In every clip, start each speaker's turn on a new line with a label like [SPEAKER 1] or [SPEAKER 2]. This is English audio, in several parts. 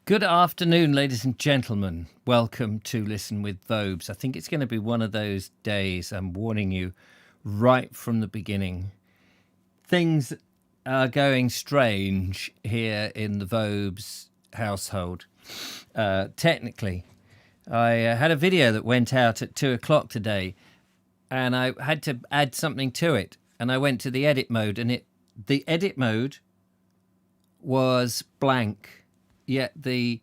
[SPEAKER 1] Good afternoon, ladies and gentlemen. Welcome to Listen with Vobes. I think it's going to be one of those days, I'm warning you right from the beginning. Things are going strange here in the Vobes household. Technically, I had a video that went out at 2 o'clock today, and I had to add something to it. And I went to the edit mode, and the edit mode was blank. Yet the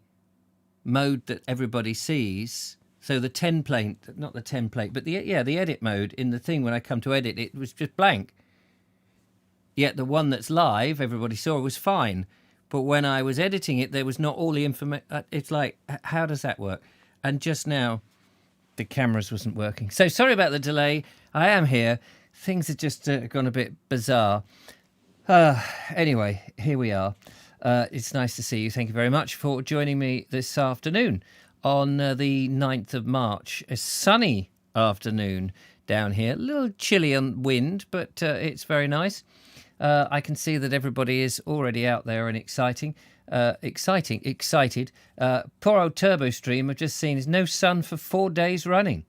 [SPEAKER 1] mode that everybody sees, so the template, not the template, but the edit mode in the thing when I come to edit, it was just blank. Yet the one that's live, everybody saw, was fine. But when I was editing it, there was not all the information. It's like, how does that work? And just now, the cameras wasn't working. So sorry about the delay. I am here. Things have just gone a bit bizarre. Anyway, here we are. It's nice to see you. Thank you very much for joining me this afternoon on the 9th of March. A sunny afternoon down here. A little chilly on wind, but it's very nice. I can see that everybody is already out there and excited. Poor old Turbo Stream, I've just seen, is no sun for 4 days running.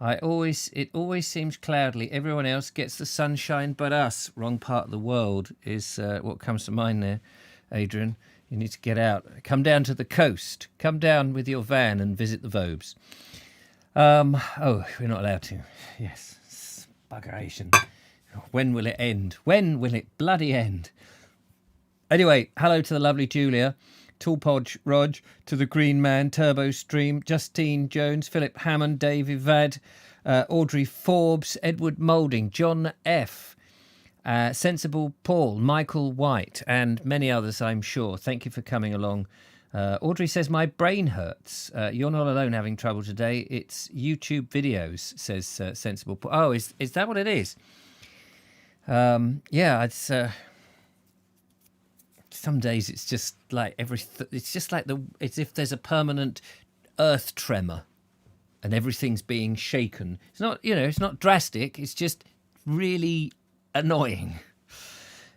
[SPEAKER 1] It always seems cloudy. Everyone else gets the sunshine but us. Wrong part of the world is what comes to mind there. Adrian, you need to get out. Come down to the coast. Come down with your van and visit the Vobes. Oh, we're not allowed to. Yes, buggeration. When will it end? When will it bloody end? Anyway, hello to the lovely Julia, Tall Podge, Rog, to the Green Man, Turbo Stream, Justine Jones, Philip Hammond, Dave Ivad, Audrey Forbes, Edward Moulding, John F., Sensible Paul, Michael White, and many others, I'm sure. Thank you for coming along. Audrey says, my brain hurts. You're not alone having trouble today. It's YouTube videos, says Sensible Paul. Oh, is that what it is? Yeah, it's... some days it's just like it's just like it's if there's a permanent earth tremor and everything's being shaken. It's not, it's not drastic. It's just really annoying.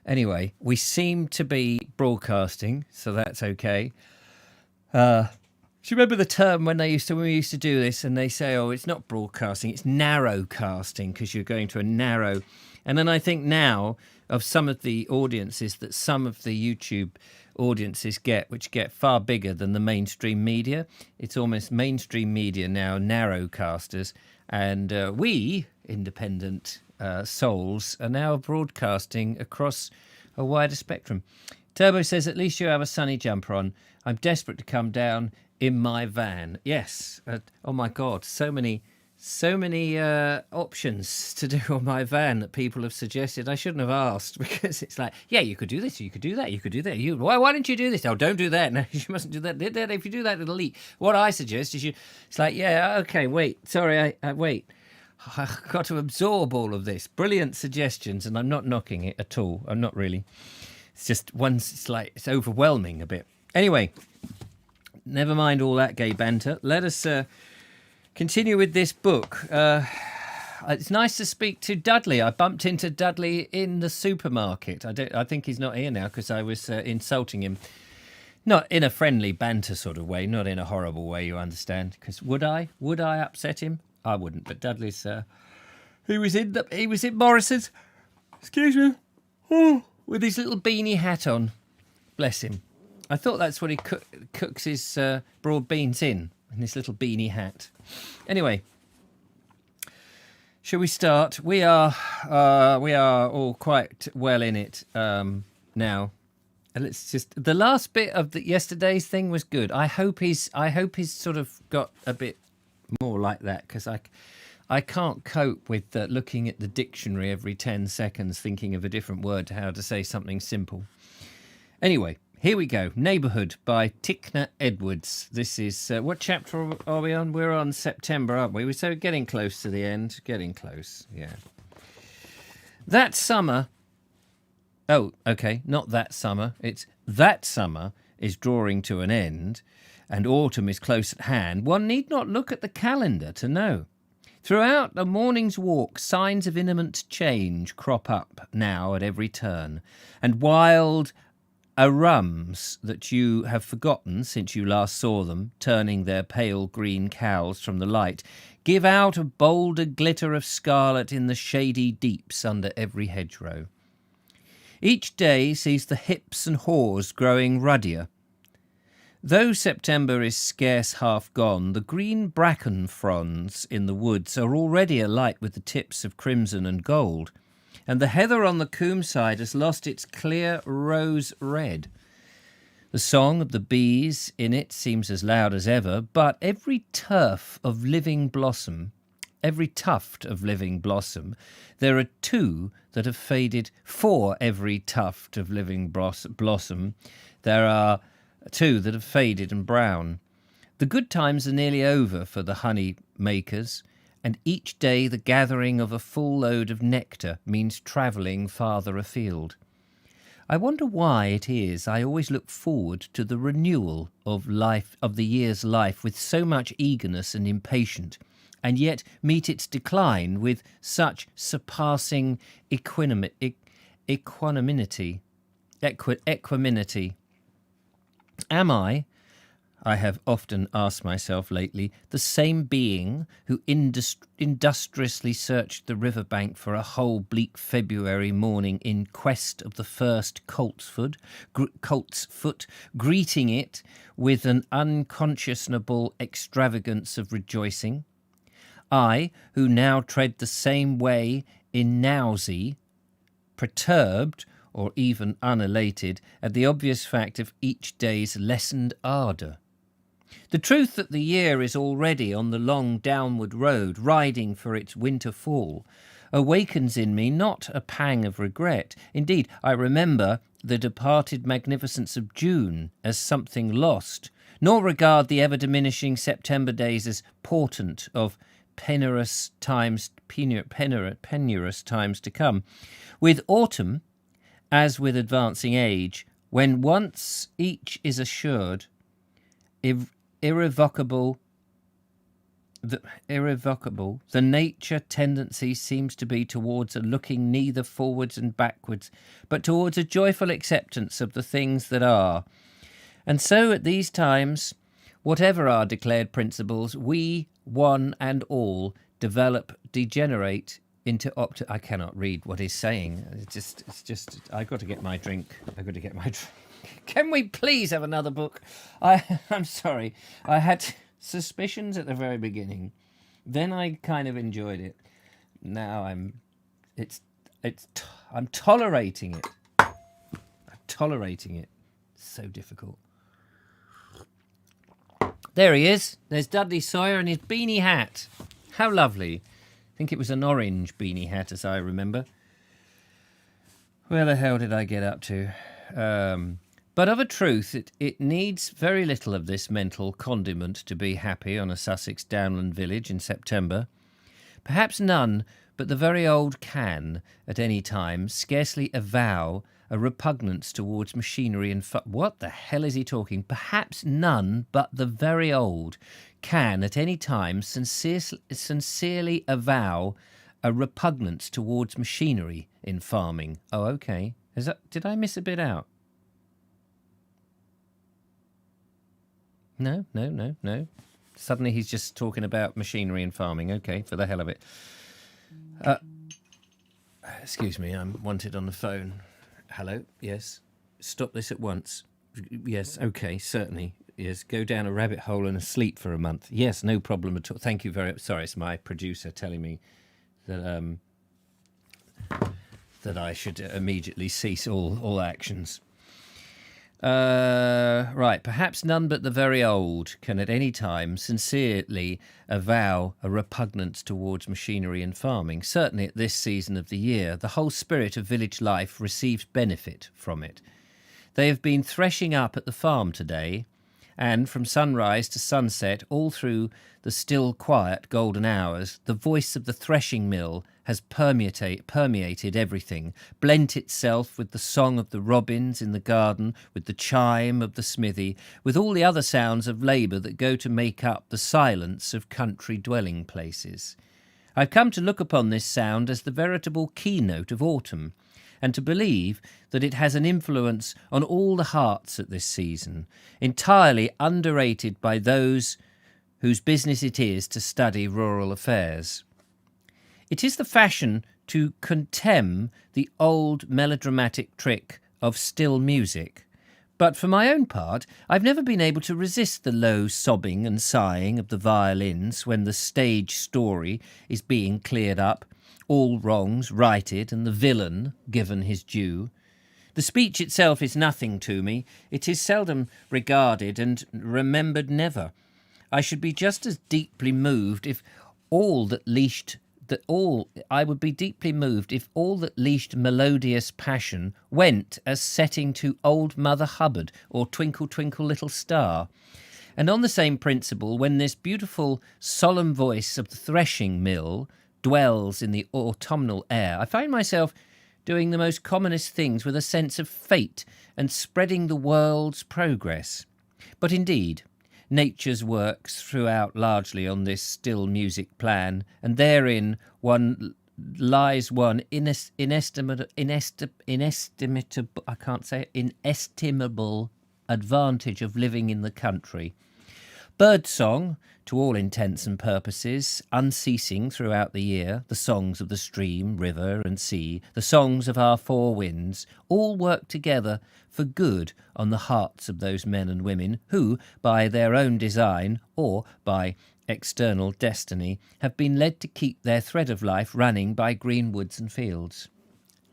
[SPEAKER 1] Anyway, we seem to be broadcasting, so that's okay. Do you remember the term when we used to do this and they say, oh, it's not broadcasting, it's narrow casting because you're going to a narrow. And then I think now of some of the audiences that some of the YouTube audiences get, which get far bigger than the mainstream media. It's almost mainstream media now, narrowcasters. And we, independent souls, are now broadcasting across a wider spectrum. Turbo says, at least you have a sunny jumper on. I'm desperate to come down in my van. Yes. Oh, my God. So many options to do on my van that people have suggested. I shouldn't have asked because it's like, yeah, you could do this, you could do that, you could do that. Why don't you do this? Oh, don't do that. No, you mustn't do that. If you do that, it'll leak. What I suggest is it's like, yeah, okay, wait. Sorry, wait. I've got to absorb all of this. Brilliant suggestions, and I'm not knocking it at all. I'm not really. It's just it's overwhelming a bit. Anyway, never mind all that gay banter. Let us continue with this book. It's nice to speak to Dudley. I bumped into Dudley in the supermarket. I think he's not here now because I was insulting him. Not in a friendly banter sort of way, not in a horrible way, you understand. Because would I upset him? I wouldn't. But Dudley's he was in Morrison's. Excuse me. Oh, with his little beanie hat on. Bless him. I thought that's what he cooks his broad beans in this little beanie hat. Anyway, shall we start? We are all quite well in it now. And let's just, the last bit of yesterday's thing was good. I hope he's sort of got a bit more like that because I can't cope with looking at the dictionary every 10 seconds thinking of a different word to how to say something simple. Anyway. Here we go. Neighbourhood by Tickner Edwards. This is... what chapter are we on? We're on September, aren't we? We're so getting close to the end. Getting close, yeah. That summer... Oh, okay, not that summer. It's that summer is drawing to an end and autumn is close at hand. One need not look at the calendar to know. Throughout the morning's walk, signs of imminent change crop up now at every turn, and wild arums that you have forgotten since you last saw them, turning their pale green cowls from the light, give out a bolder glitter of scarlet in the shady deeps under every hedgerow. Each day sees the hips and haws growing ruddier. Though September is scarce half gone, the green bracken fronds in the woods are already alight with the tips of crimson and gold, and the heather on the coombe side has lost its clear rose red. The song of the bees in it seems as loud as ever, but every tuft of living blossom, there are two that have faded. For every tuft of living blossom, there are two that have faded and brown. The good times are nearly over for the honey makers, and each day the gathering of a full load of nectar means travelling farther afield. I wonder why it is I always look forward to the renewal of the year's life with so much eagerness and impatience, and yet meet its decline with such surpassing equanimity. Am I have often asked myself lately, the same being who industriously searched the riverbank for a whole bleak February morning in quest of the first colt's foot, greeting it with an unconscionable extravagance of rejoicing? I, who now tread the same way in nausea, perturbed or even unelated at the obvious fact of each day's lessened ardour. The truth that the year is already on the long downward road, riding for its winter fall, awakens in me not a pang of regret. Indeed, I remember the departed magnificence of June as something lost, nor regard the ever-diminishing September days as portent of penurious times to come. With autumn, as with advancing age, when once each is assured, irrevocable, the nature tendency seems to be towards a looking neither forwards and backwards, but towards a joyful acceptance of the things that are. And so at these times, whatever our declared principles, we, one and all, degenerate into I cannot read what he's saying. It's just. I've got to get my drink. Can we please have another book? I'm sorry. I had suspicions at the very beginning. Then I kind of enjoyed it. Now I'm tolerating it. I'm tolerating it. It's so difficult. There he is. There's Dudley Sawyer and his beanie hat. How lovely. I think it was an orange beanie hat, as I remember. Where the hell did I get up to? But of a truth, it needs very little of this mental condiment to be happy on a Sussex downland village in September. Perhaps none, but the very old can, at any time, scarcely avow a repugnance towards machinery and what the hell is he talking? Perhaps none but the very old can at any time sincerely avow a repugnance towards machinery in farming. Oh, okay. Did I miss a bit out? No. Suddenly he's just talking about machinery and farming. Okay, for the hell of it. Excuse me, I'm wanted on the phone. Hello? Yes. Stop this at once. Yes, okay, certainly. Yes, go down a rabbit hole and sleep for a month. Yes, no problem at all. Thank you very much. Sorry, it's my producer telling me that that I should immediately cease all actions. Right, perhaps none but the very old can at any time sincerely avow a repugnance towards machinery and farming. Certainly at this season of the year, the whole spirit of village life receives benefit from it. They have been threshing up at the farm today, and from sunrise to sunset, all through the still quiet golden hours, the voice of the threshing mill has permeated everything, blent itself with the song of the robins in the garden, with the chime of the smithy, with all the other sounds of labour that go to make up the silence of country dwelling places. I've come to look upon this sound as the veritable keynote of autumn, and to believe that it has an influence on all the hearts at this season, entirely underrated by those whose business it is to study rural affairs. It is the fashion to contemn the old melodramatic trick of still music. But for my own part, I've never been able to resist the low sobbing and sighing of the violins when the stage story is being cleared up, all wrongs righted and the villain given his due. The speech itself is nothing to me. It is seldom regarded and remembered never. I should be just as deeply moved if all that leashed melodious passion went as setting to Old Mother Hubbard or Twinkle Twinkle Little Star. And on the same principle, when this beautiful solemn voice of the threshing mill dwells in the autumnal air, I find myself doing the most commonest things with a sense of fate and spreading the world's progress. But indeed, Nature's works throughout largely on this still music plan, and therein lies one inestimable advantage of living in the country. Birdsong, to all intents and purposes, unceasing throughout the year, the songs of the stream, river and sea, the songs of our four winds, all work together for good on the hearts of those men and women who, by their own design or by external destiny, have been led to keep their thread of life running by green woods and fields.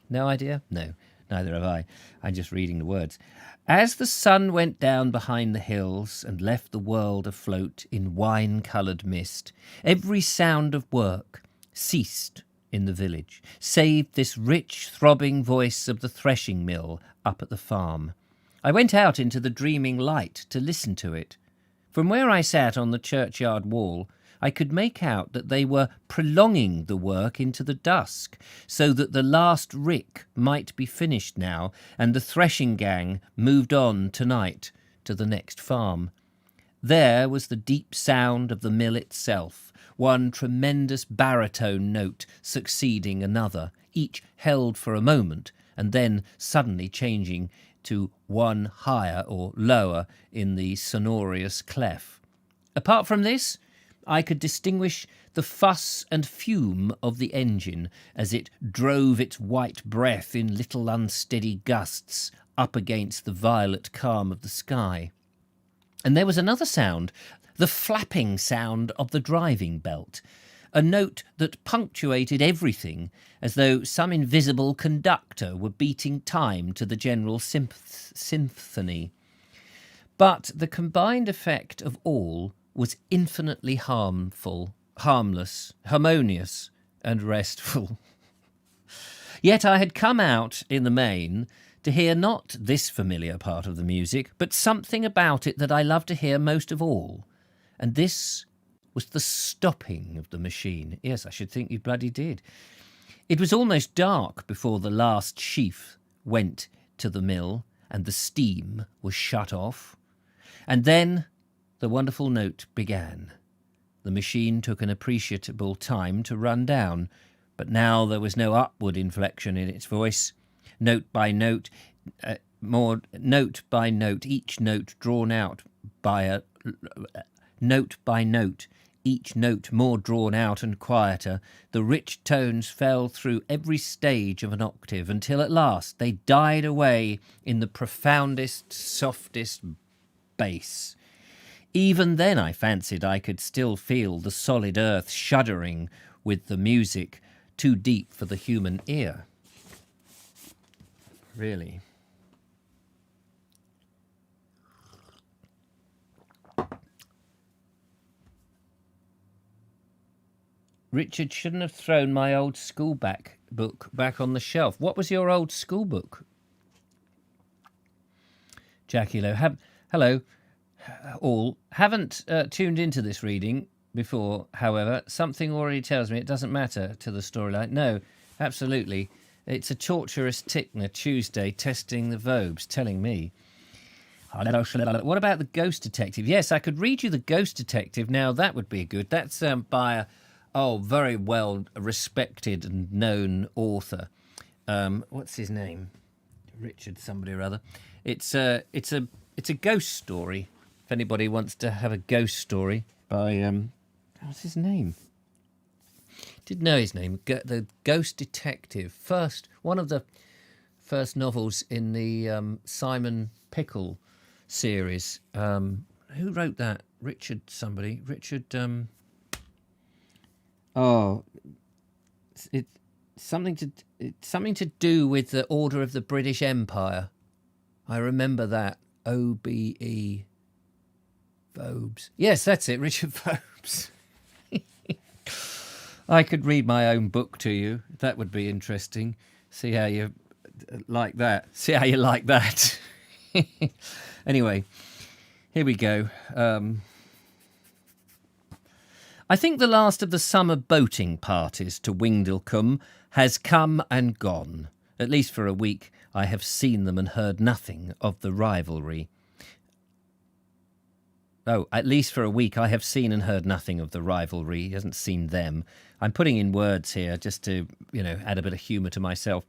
[SPEAKER 1] No idea? No, neither have I. I'm just reading the words. As the sun went down behind the hills and left the world afloat in wine-coloured mist, every sound of work ceased in the village, save this rich, throbbing voice of the threshing mill up at the farm. I went out into the dreaming light to listen to it. From where I sat on the churchyard wall, I could make out that they were prolonging the work into the dusk, so that the last rick might be finished now, and the threshing gang moved on tonight to the next farm. There was the deep sound of the mill itself, one tremendous baritone note succeeding another, each held for a moment, and then suddenly changing to one higher or lower in the sonorous clef. Apart from this, I could distinguish the fuss and fume of the engine as it drove its white breath in little unsteady gusts up against the violet calm of the sky. And there was another sound, the flapping sound of the driving belt, a note that punctuated everything as though some invisible conductor were beating time to the general symphony. But the combined effect of all was infinitely harmless, harmonious, and restful. Yet I had come out in the main to hear not this familiar part of the music, but something about it that I love to hear most of all, and this was the stopping of the machine. Yes, I should think you bloody did. It was almost dark before the last sheaf went to the mill and the steam was shut off, and then the wonderful note began. The machine took an appreciable time to run down, but now there was no upward inflection in its voice. Note by note, each note drawn out by note by note, each note more drawn out and quieter, the rich tones fell through every stage of an octave until at last they died away in the profoundest, softest bass. Even then I fancied I could still feel the solid earth shuddering with the music too deep for the human ear. Really. Richard shouldn't have thrown my old school book back on the shelf. What was your old school book? Jackie Lowe. Hello, all. Haven't tuned into this reading before, however. Something already tells me it doesn't matter to the storyline. No, absolutely. It's a torturous Tickner Tuesday testing the Vobes, telling me. What about the Ghost Detective? Yes, I could read you the Ghost Detective. Now, that would be good. That's by a very well respected and known author. What's his name? Richard somebody or other. It's a ghost story. If anybody wants to have a ghost story by what's his name? Didn't know his name. The Ghost Detective. One of the first novels in the Simon Pickle series. Who wrote that? Richard somebody. Richard. It's something to do with the Order of the British Empire. I remember that. O.B.E. Vobes. Yes, that's it. Richard Vobes. I could read my own book to you. That would be interesting. See how you like that. Anyway, here we go. I think the last of the summer boating parties to Wingdilcombe has come and gone. At least for a week I have seen them and heard nothing of the rivalry. Oh, at least for a week I have seen and heard nothing of the rivalry. He hasn't seen them. I'm putting in words here just to, add a bit of humour to myself.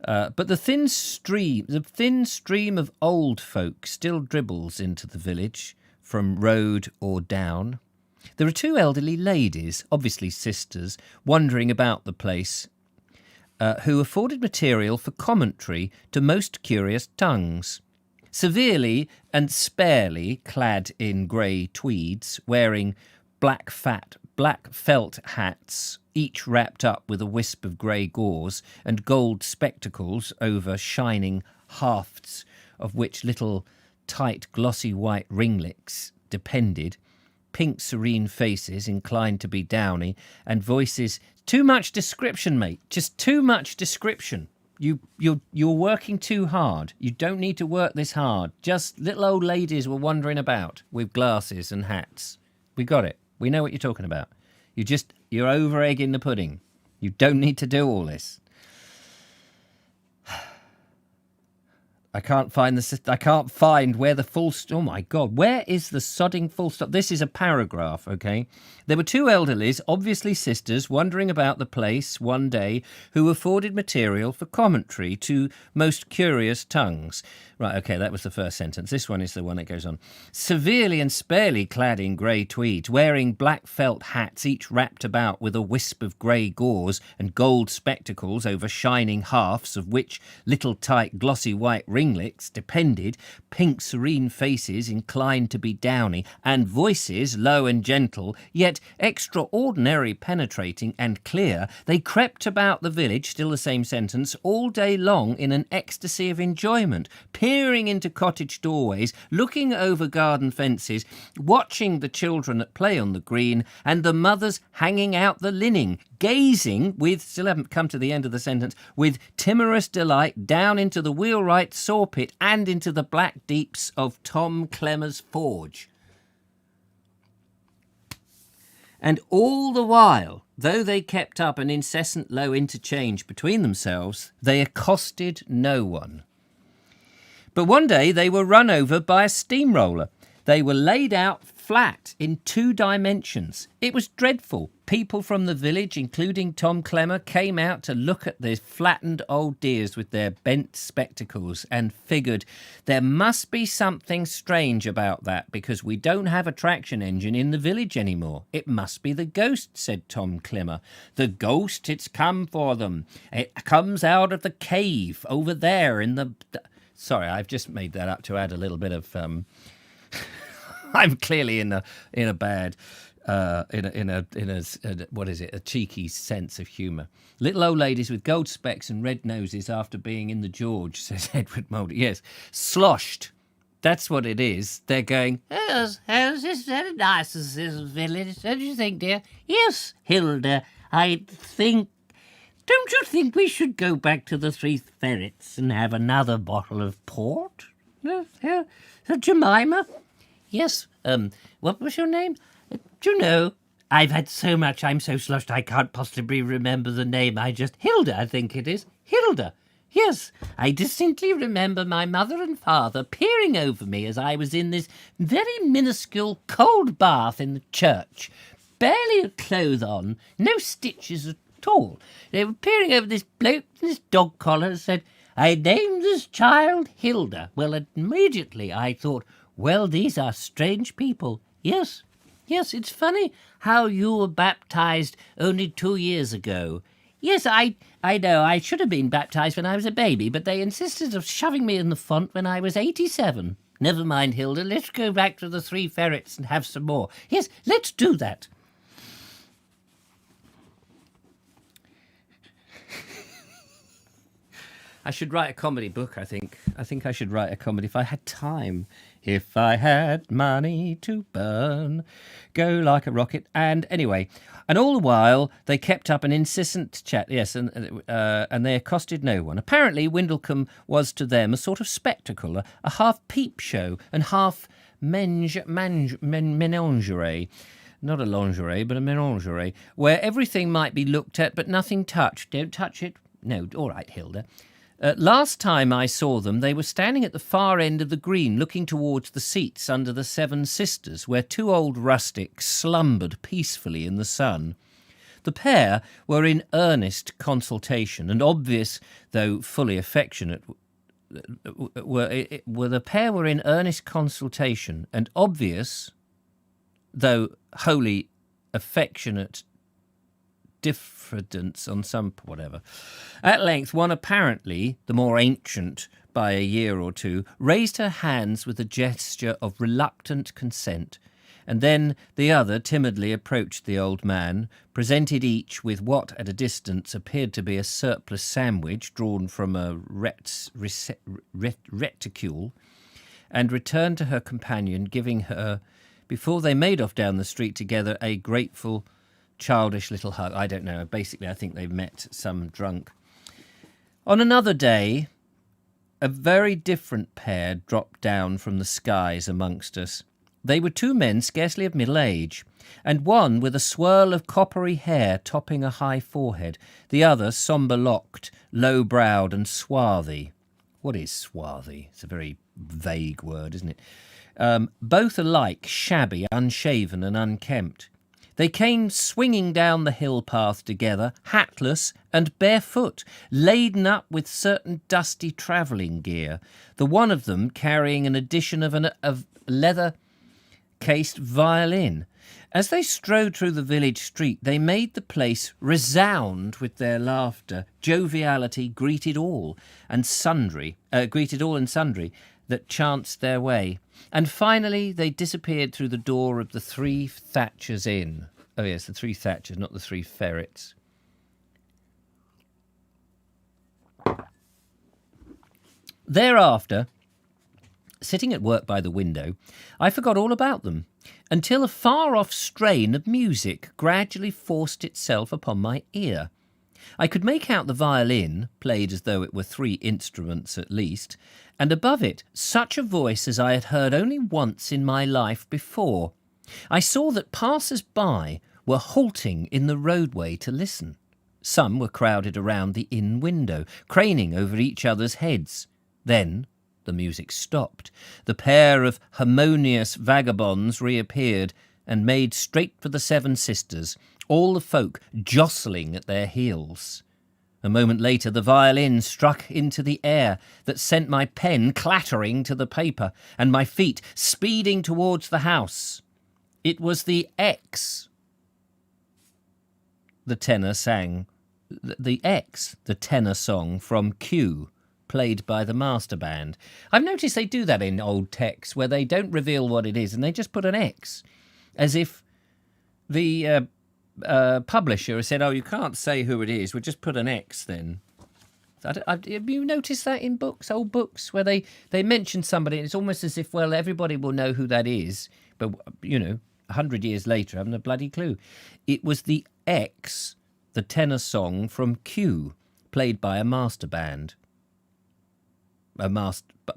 [SPEAKER 1] But the thin stream of old folk still dribbles into the village from road or down. There are two elderly ladies, obviously sisters, wandering about the place, who afforded material for commentary to most curious tongues. Severely and sparely clad in grey tweeds, wearing black felt hats, each wrapped up with a wisp of grey gauze, and gold spectacles over shining hafts, of which little tight glossy white ringlets depended, pink serene faces inclined to be downy, and voices. Too much description, mate, just too much description. You're working too hard. You don't need to work this hard. Just little old ladies were wandering about with glasses and hats. We got it. We know what you're talking about. You're over egging the pudding. You don't need to do all this. I can't find where the full stop. Oh my God, where is the sodding full stop? This is a paragraph, okay? There were two elderlies, obviously sisters, wandering about the place one day, who afforded material for commentary to most curious tongues. Right, okay, that was the first sentence. This one is the one that goes on. Severely and sparely clad in grey tweeds, wearing black felt hats, each wrapped about with a wisp of grey gauze, and gold spectacles over shining halves, of which little tight glossy white ringlets depended, pink serene faces inclined to be downy, and voices low and gentle, yet extraordinary penetrating and clear, they crept about the village, still the same sentence, all day long in an ecstasy of enjoyment, peering into cottage doorways, looking over garden fences, watching the children at play on the green, and the mothers hanging out the linen, gazing with, still haven't come to the end of the sentence, with timorous delight down into the wheelwright saw pit and into the black deeps of Tom Clemmer's forge. And all the while, though they kept up an incessant low interchange between themselves, they accosted no one. But one day they were run over by a steamroller. They were laid out flat in 2 dimensions. It was dreadful. People from the village, including Tom Clemmer, came out to look at the flattened old dears with their bent spectacles and figured there must be something strange about that because we don't have a traction engine in the village anymore. It must be the ghost, said Tom Clemmer. The ghost, it's come for them. It comes out of the cave over there in the... Sorry, I've just made that up to add a little bit of... I'm clearly in a bad, what is it? A cheeky sense of humour. Little old ladies with gold specs and red noses after being in the George, says Edward Mouldy. Yes, sloshed. That's what it is. They're going, yes, it's very nice as this village, don't you think, dear? Yes, Hilda, I think... Don't you think we should go back to the Three Ferrets and have another bottle of port? Jemima? Yes, what was your name? Do you know, I've had so much, I'm so sloshed I can't possibly remember the name. Hilda, I think it is. Hilda. Yes, I distinctly remember my mother and father peering over me as I was in this very minuscule cold bath in the church. Barely a cloth on, no stitches at all. They were peering over this bloke in his dog collar and said, "I named this child Hilda." Well, immediately I thought, well, these are strange people. Yes, it's funny how you were baptized only 2 years ago. Yes, I know, I should have been baptized when I was a baby, but they insisted of shoving me in the font when I was 87. Never mind, Hilda, let's go back to the 3 ferrets and have some more. Yes, let's do that. I should write a comedy book, I think. I think I should write a comedy if I had time. If I had money to burn, go like a rocket. And anyway, and all the while they kept up an incessant chat. Yes, and they accosted no one. Apparently, Windlecombe was to them a sort of spectacle, a half peep show and half menagerie. Not a lingerie, but a menagerie, where everything might be looked at but nothing touched. Don't touch it. No, all right, Hilda. Last time I saw them, they were standing at the far end of the green, looking towards the seats under the Seven Sisters, where 2 old rustics slumbered peacefully in the sun. The pair were in earnest consultation, and obvious, though fully affectionate, the pair were in earnest consultation, and obvious, though wholly affectionate diffidence on some whatever. At length, one apparently the more ancient by a year or 2 raised her hands with a gesture of reluctant consent, and then the other timidly approached the old man, presented each with what at a distance appeared to be a surplus sandwich drawn from a reticule, and returned to her companion, giving her, before they made off down the street together, a grateful childish little hug. I don't know. Basically, I think they've met some drunk. On another day, a very different pair dropped down from the skies amongst us. They were 2 men scarcely of middle age, and one with a swirl of coppery hair topping a high forehead, the other sombre-locked, low-browed and swarthy. What is swarthy? It's a very vague word, isn't it? Both alike shabby, unshaven and unkempt. They came swinging down the hill path together, hatless and barefoot, laden up with certain dusty travelling gear, the one of them carrying an edition of leather-cased violin. As they strode through the village street, they made the place resound with their laughter. Joviality greeted all and sundry that chanced their way. And finally they disappeared through the door of the 3 Thatchers Inn. Oh yes, the 3 Thatchers, not the 3 ferrets. Thereafter, sitting at work by the window, I forgot all about them, until a far-off strain of music gradually forced itself upon my ear. I could make out the violin, played as though it were 3 instruments at least, and above it such a voice as I had heard only once in my life before. I saw that passers-by were halting in the roadway to listen. Some were crowded around the inn window, craning over each other's heads. Then the music stopped. The pair of harmonious vagabonds reappeared and made straight for the Seven Sisters, all the folk jostling at their heels. A moment later the violin struck into the air that sent my pen clattering to the paper and my feet speeding towards the house. It was the X, the tenor sang. The X, the tenor song from Q, played by the master band. I've noticed they do that in old texts where they don't reveal what it is and they just put an X, as if the publisher has said, "Oh, you can't say who it is. We'll just put an X then." Have you noticed that in books, old books, where they mention somebody and it's almost as if, well, everybody will know who that is, but, 100 years later, I haven't a bloody clue. It was the X, the tenor song from Q, played by a master band.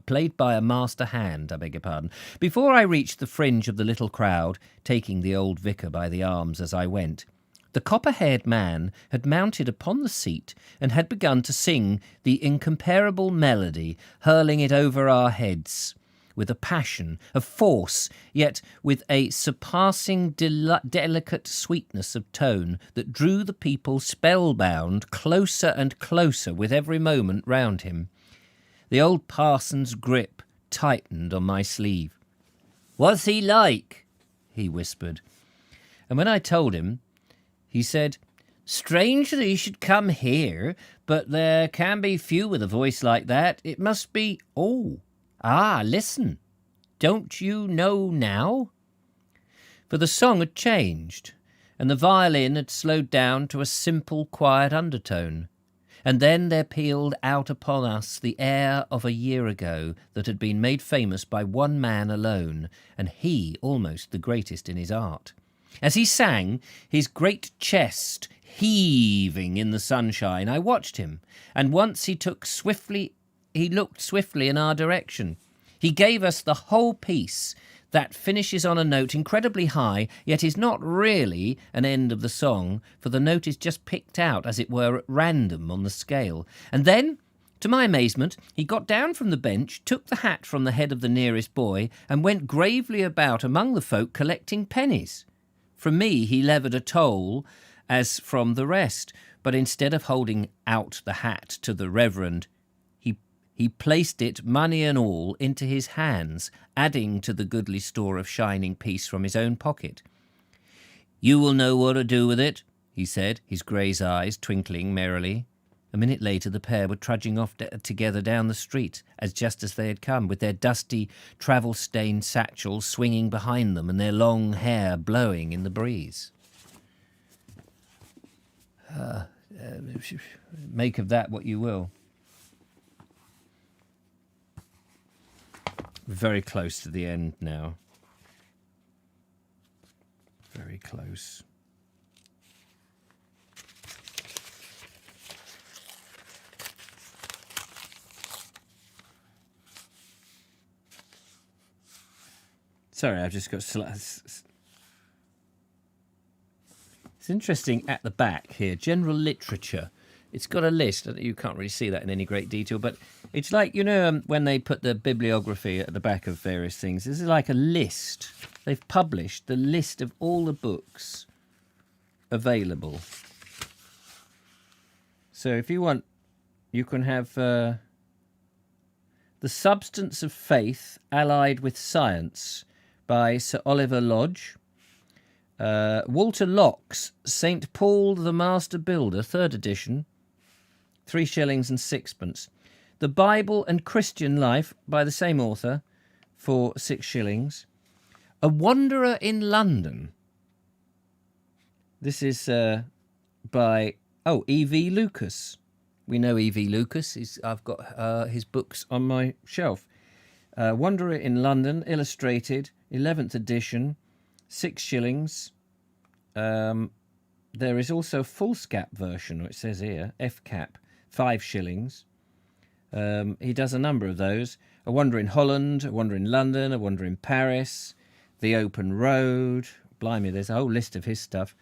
[SPEAKER 1] Played by a master hand, I beg your pardon. Before I reached the fringe of the little crowd, taking the old vicar by the arms as I went, the copper-haired man had mounted upon the seat and had begun to sing the incomparable melody, hurling it over our heads. with a passion, a force, yet with a surpassing delicate sweetness of tone that drew the people spellbound closer and closer with every moment round him. The old parson's grip tightened on my sleeve. "What's he like?" he whispered. And when I told him, he said, "Strange that he should come here, but there can be few with a voice like that. It must be... listen. Don't you know now?" For the song had changed, and the violin had slowed down to a simple, quiet undertone. And then there pealed out upon us the air of a year ago that had been made famous by one man alone, and he almost the greatest in his art. As he sang, his great chest heaving in the sunshine, I watched him, and once he looked swiftly in our direction. He gave us the whole piece that finishes on a note incredibly high, yet is not really an end of the song, for the note is just picked out, as it were, at random on the scale. And then, to my amazement, he got down from the bench, took the hat from the head of the nearest boy, and went gravely about among the folk collecting pennies. From me he levied a toll, as from the rest, but instead of holding out the hat to the reverend, he placed it, money and all, into his hands, adding to the goodly store of shining piece from his own pocket. "You will know what to do with it," he said, his grey eyes twinkling merrily. A minute later the pair were trudging off together down the street, just as they had come, with their dusty, travel-stained satchels swinging behind them and their long hair blowing in the breeze. Make of that what you will. We're very close to the end now. Very close. Sorry, I've just got... It's interesting at the back here. General literature. It's got a list. You can't really see that in any great detail, but it's like, when they put the bibliography at the back of various things, this is like a list. They've published the list of all the books available. So if you want, you can have The Substance of Faith Allied with Science by Sir Oliver Lodge. Walter Locke's St. Paul the Master Builder, 3rd edition, 3 shillings and 6pence. The Bible and Christian Life by the same author for 6 shillings. A Wanderer in London. This is by E.V. Lucas. We know E.V. Lucas. I've got his books on my shelf. Wanderer in London, illustrated, 11th edition, 6 shillings. There is also a foolscap version, which says here, F-cap, 5 shillings. He does a number of those. A Wanderer in Holland, A Wanderer in London, A Wanderer in Paris, The Open Road. Blimey, there's a whole list of his stuff.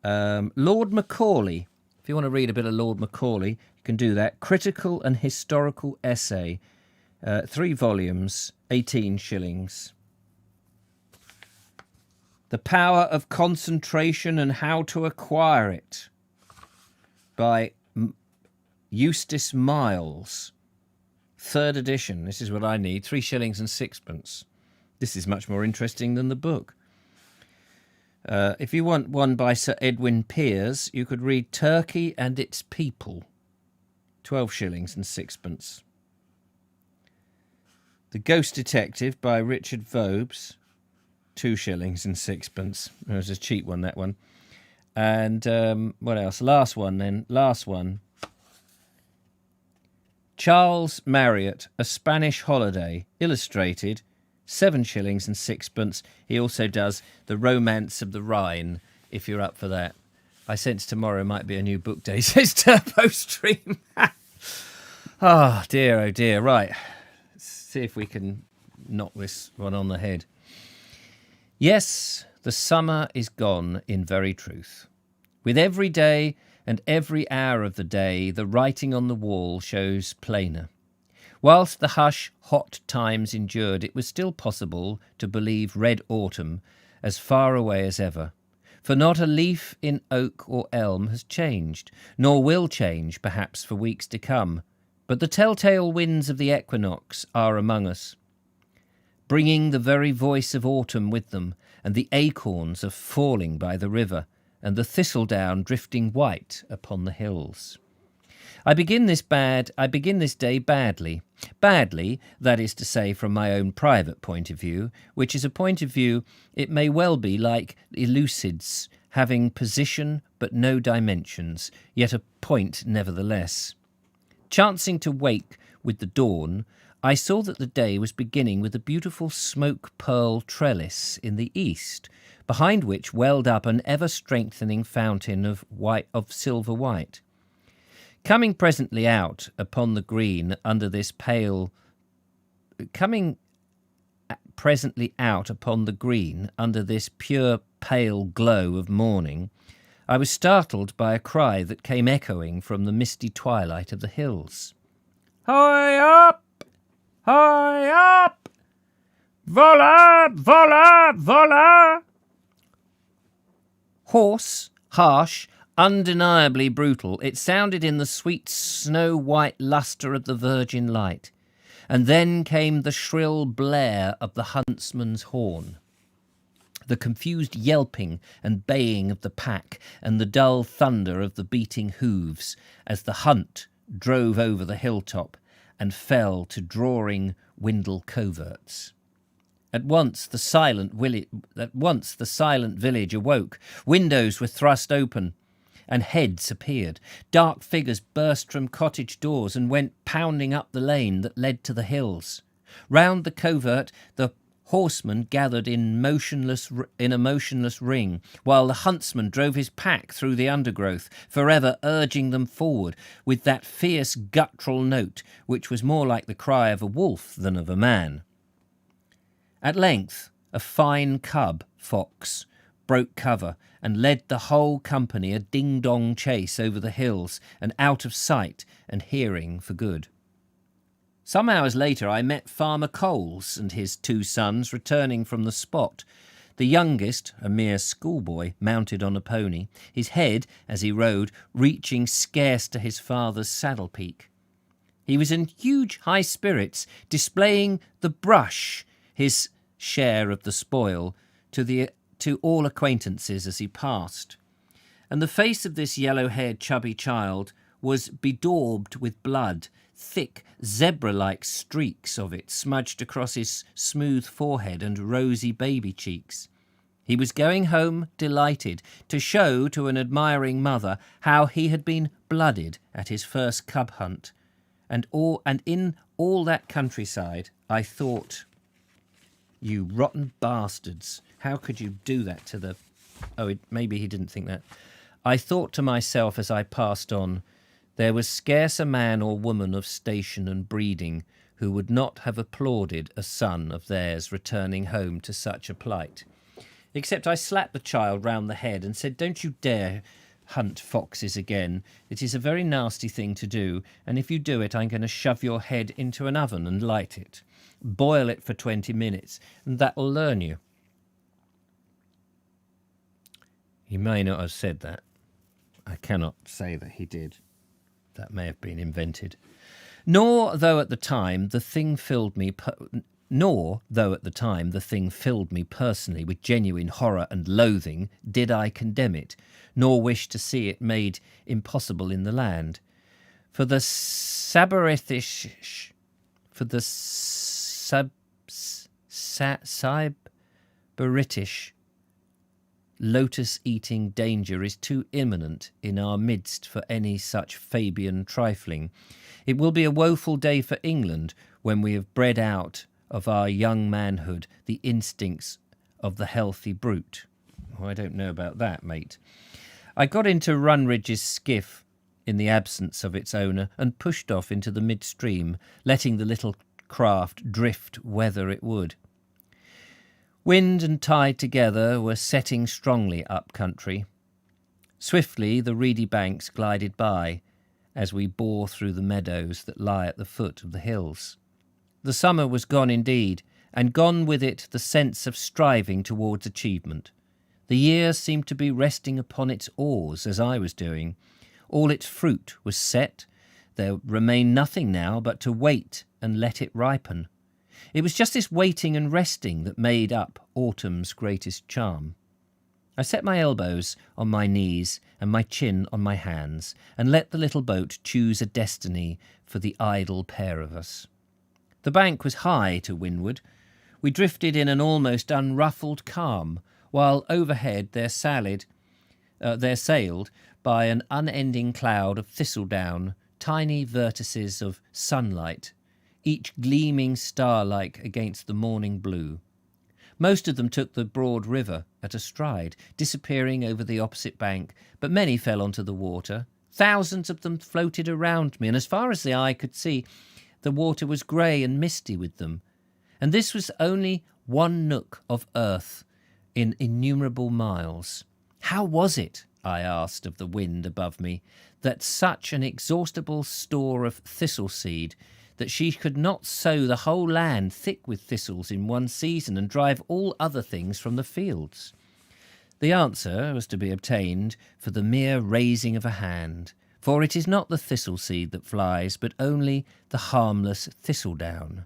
[SPEAKER 1] Lord Macaulay. If you want to read a bit of Lord Macaulay, you can do that. Critical and Historical Essay. 3 volumes, 18 shillings. The Power of Concentration and How to Acquire It by Eustace Miles. 3rd edition. This is what I need. 3 shillings and 6pence. This is much more interesting than the book. If you want one by Sir Edwin Pears, you could read Turkey and Its People. 12 shillings and 6pence. The Ghost Detective by Richard Vobes. 2 shillings and 6pence. It was a cheap one, that one. And what else? Last one. Charles Marriott, A Spanish Holiday, illustrated, 7 shillings and 6pence. He also does The Romance of the Rhine, if you're up for that. I sense tomorrow might be a new book day, says Turbo Stream. Oh dear. Right, let's see if we can knock this one on the head. Yes, the summer is gone in very truth. With every day and every hour of the day, the writing on the wall shows plainer. Whilst the hush, hot times endured, it was still possible to believe red autumn as far away as ever. For not a leaf in oak or elm has changed, nor will change, perhaps, for weeks to come. But the telltale winds of the equinox are among us, bringing the very voice of autumn with them, and the acorns are falling by the river, and the thistledown drifting white upon the hills. I begin this day badly. Badly, that is to say, from my own private point of view, which is a point of view, it may well be, like elucids, having position but no dimensions, yet a point nevertheless. Chancing to wake with the dawn, I saw that the day was beginning with a beautiful smoke-pearl trellis in the east, behind which welled up an ever-strengthening fountain of silver white. Coming presently out upon the green under this pure pale glow of morning, I was startled by a cry that came echoing from the misty twilight of the hills. "High up! High up! Voila! Voila! Voila!" Hoarse, harsh, undeniably brutal, it sounded in the sweet snow-white lustre of the virgin light. And then came the shrill blare of the huntsman's horn, the confused yelping and baying of the pack, and the dull thunder of the beating hooves as the hunt drove over the hilltop and fell to drawing windle coverts. At once the silent village awoke. Windows were thrust open, and heads appeared. Dark figures burst from cottage doors and went pounding up the lane that led to the hills. Round the covert the horsemen gathered in a motionless ring, while the huntsman drove his pack through the undergrowth, forever urging them forward with that fierce guttural note which was more like the cry of a wolf than of a man. At length a fine cub fox broke cover and led the whole company a ding-dong chase over the hills and out of sight and hearing for good. Some hours later I met Farmer Coles and his 2 sons returning from the spot, the youngest, a mere schoolboy, mounted on a pony, his head, as he rode, reaching scarce to his father's saddle-peak. He was in huge high spirits, displaying the brush, his share of the spoil, to all acquaintances as he passed. And the face of this yellow-haired chubby child was bedaubed with blood, thick zebra-like streaks of it smudged across his smooth forehead and rosy baby cheeks. He was going home delighted to show to an admiring mother how he had been blooded at his first cub hunt. And in all that countryside I thought, "You rotten bastards, how could you do that to the..." Maybe he didn't think that. I thought to myself as I passed on, there was scarce a man or woman of station and breeding who would not have applauded a son of theirs returning home to such a plight. Except I slapped the child round the head and said, "Don't you dare hunt foxes again. It is a very nasty thing to do, and if you do it, I'm going to shove your head into an oven and light it. Boil it for 20 minutes, and that'll learn you." He may not have said that. I cannot say that he did. That may have been invented. Nor, though at the time the thing filled me personally with genuine horror and loathing, did I condemn it, nor wish to see it made impossible in the land. For the Cyberitish lotus-eating danger is too imminent in our midst for any such Fabian trifling. It will be a woeful day for England when we have bred out of our young manhood the instincts of the healthy brute. Oh, I don't know about that, mate. I got into Runridge's skiff in the absence of its owner and pushed off into the midstream, letting the little craft drift whither it would. Wind and tide together were setting strongly up country. Swiftly the reedy banks glided by, as we bore through the meadows that lie at the foot of the hills. The summer was gone indeed, and gone with it the sense of striving towards achievement. The year seemed to be resting upon its oars, as I was doing. All its fruit was set. There remained nothing now but to wait and let it ripen. It was just this waiting and resting that made up autumn's greatest charm. I set my elbows on my knees and my chin on my hands, and let the little boat choose a destiny for the idle pair of us. The bank was high to windward. We drifted in an almost unruffled calm, while overhead there sailed by an unending cloud of thistledown, tiny vertices of sunlight, each gleaming star-like against the morning blue. Most of them took the broad river at a stride, disappearing over the opposite bank, but many fell onto the water. Thousands of them floated around me, and as far as the eye could see, the water was grey and misty with them. And this was only one nook of earth in innumerable miles. How was it, I asked of the wind above me, that such an exhaustible store of thistle seed, that she could not sow the whole land thick with thistles in one season and drive all other things from the fields? The answer was to be obtained for the mere raising of a hand, for it is not the thistle seed that flies, but only the harmless thistledown.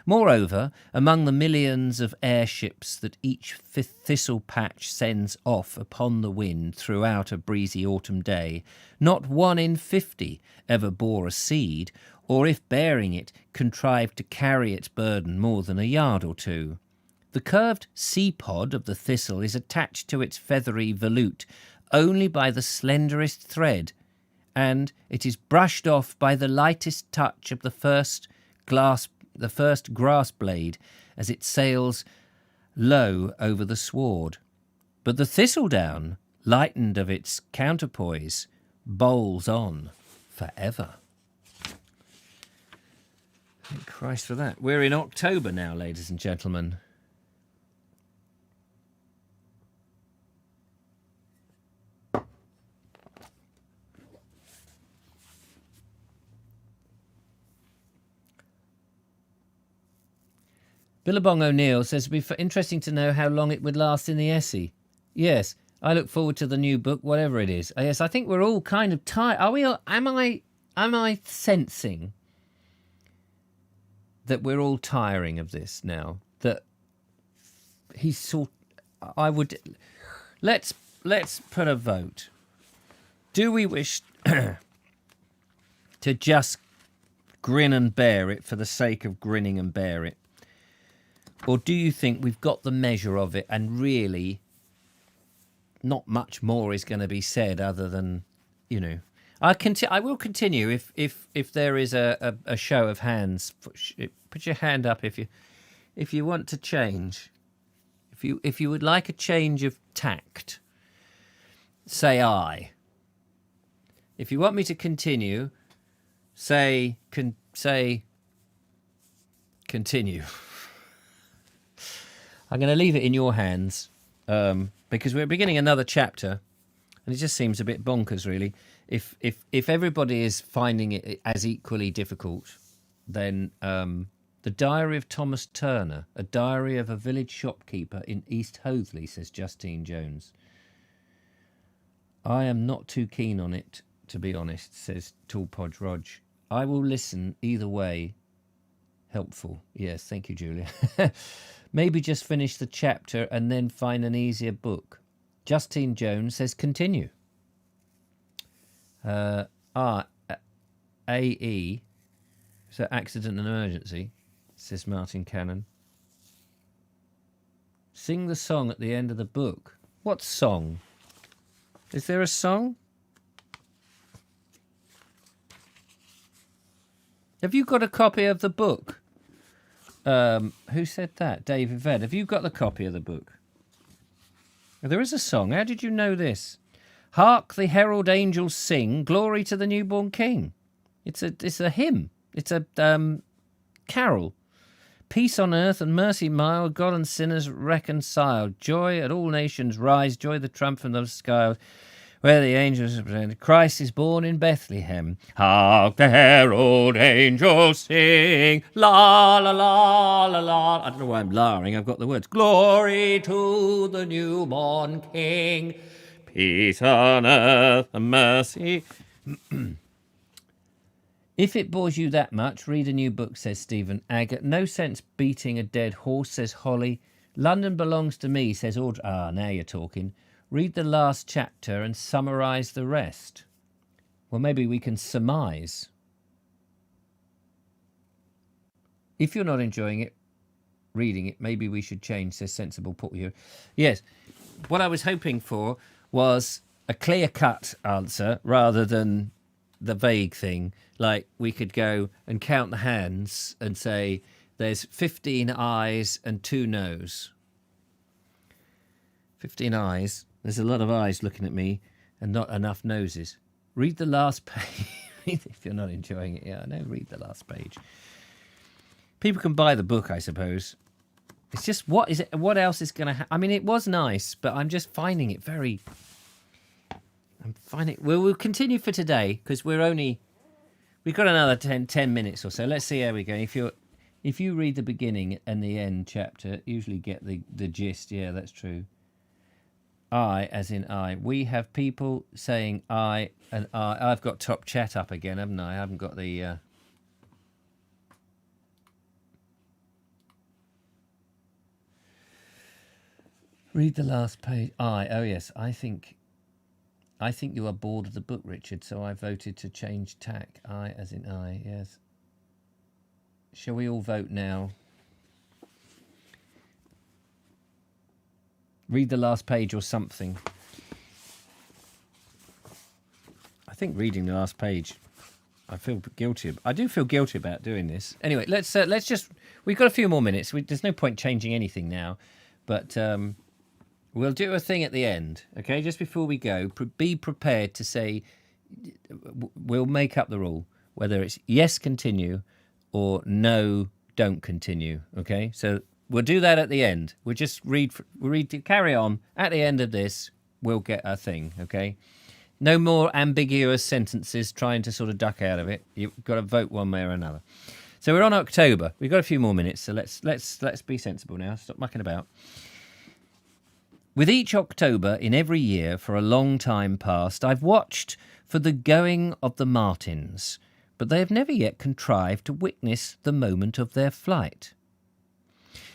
[SPEAKER 1] Moreover, among the millions of airships that each thistle patch sends off upon the wind throughout a breezy autumn day, not 1 in 50 ever bore a seed, or if bearing it, contrived to carry its burden more than a yard or two. The curved sea-pod of the thistle is attached to its feathery volute only by the slenderest thread, and it is brushed off by the lightest touch of the first grass blade as it sails low over the sward. But the thistledown, lightened of its counterpoise, bowls on forever. Thank Christ for that. We're in October now, ladies and gentlemen. Billabong O'Neill says it'd be interesting to know how long it would last in the essay. Yes, I look forward to the new book, whatever it is. Yes, I think we're all kind of tired. Are we? Am I sensing that we're all tiring of this now? That he's sort. I would. Let's put a vote. Do we wish to just grin and bear it for the sake of grinning and bear it? Or do you think we've got the measure of it and really not much more is going to be said other than, you know... I will continue if there is a show of hands. Put your hand up if you want to change. If you would like a change of tact, say aye. If you want me to continue, say continue. I'm going to leave it in your hands because we're beginning another chapter, and it just seems a bit bonkers, really. If everybody is finding it as equally difficult, then the Diary of Thomas Turner, a diary of a village shopkeeper in East Hoathly, says Justine Jones. I am not too keen on it, to be honest, says Tall Podge Rog. I will listen either way. Helpful. Yes, thank you, Julia. Maybe just finish the chapter and then find an easier book. Justine Jones says continue. AE, so accident and emergency, says Martin Cannon. Sing the song at the end of the book. What song? Is there a song? Have you got a copy of the book? Who said that? David Ved. Have you got the copy of the book? There is a song. How did you know this? Hark the herald angels sing, glory to the newborn king. It's a hymn. It's a carol. Peace on earth and mercy mild, God and sinners reconciled. Joy at all nations rise, joy the triumph from the sky. where the angels present. Christ is born in Bethlehem. Hark the herald angels sing. La la la la la. I don't know why I'm larring. I've got the words. Glory to the newborn King. Peace on earth and mercy. If it bores you that much, read a new book, says Stephen Agate. No sense beating a dead horse, says Holly. London belongs to me, says Audrey. Ah, now you're talking. Read the last chapter and summarise the rest. Well, maybe we can surmise. If you're not enjoying it, reading it, maybe we should change, says Sensible Paul here. Yes, what I was hoping for was a clear-cut answer rather than the vague thing. Like we could go and count the hands and say there's 15 eyes and 2 nose. 15 eyes. There's a lot of eyes looking at me and not enough noses. Read the last page. If you're not enjoying it, yeah, I know, read the last page. People can buy the book, I suppose. It's just, what is it? What else is going to happen? I mean, it was nice, but I'm just finding it very... We'll continue for today because we've got another 10 minutes or so. Let's see how we go. If you read the beginning and the end chapter, usually get the gist. Yeah, that's true. I, as in I. We have people saying I and I. I've got top chat up again, haven't I? I haven't got the... Read the last page. Oh yes, I think you are bored of the book, Richard, so I voted to change tack. I, as in I, yes. Shall we all vote now? Read the last page or something. I think reading the last page, I feel guilty. I do feel guilty about doing this. Anyway, let's just... We've got a few more minutes. There's no point changing anything now, but... we'll do a thing at the end, okay? Just before we go, be prepared to say, we'll make up the rule, whether it's yes, continue, or no, don't continue, okay? So we'll do that at the end. We'll just carry on. At the end of this, we'll get a thing, okay? No more ambiguous sentences trying to sort of duck out of it. You've got to vote one way or another. So we're on October. We've got a few more minutes, so let's be sensible now. Stop mucking about. With each October in every year for a long time past, I've watched for the going of the martins, but they have never yet contrived to witness the moment of their flight.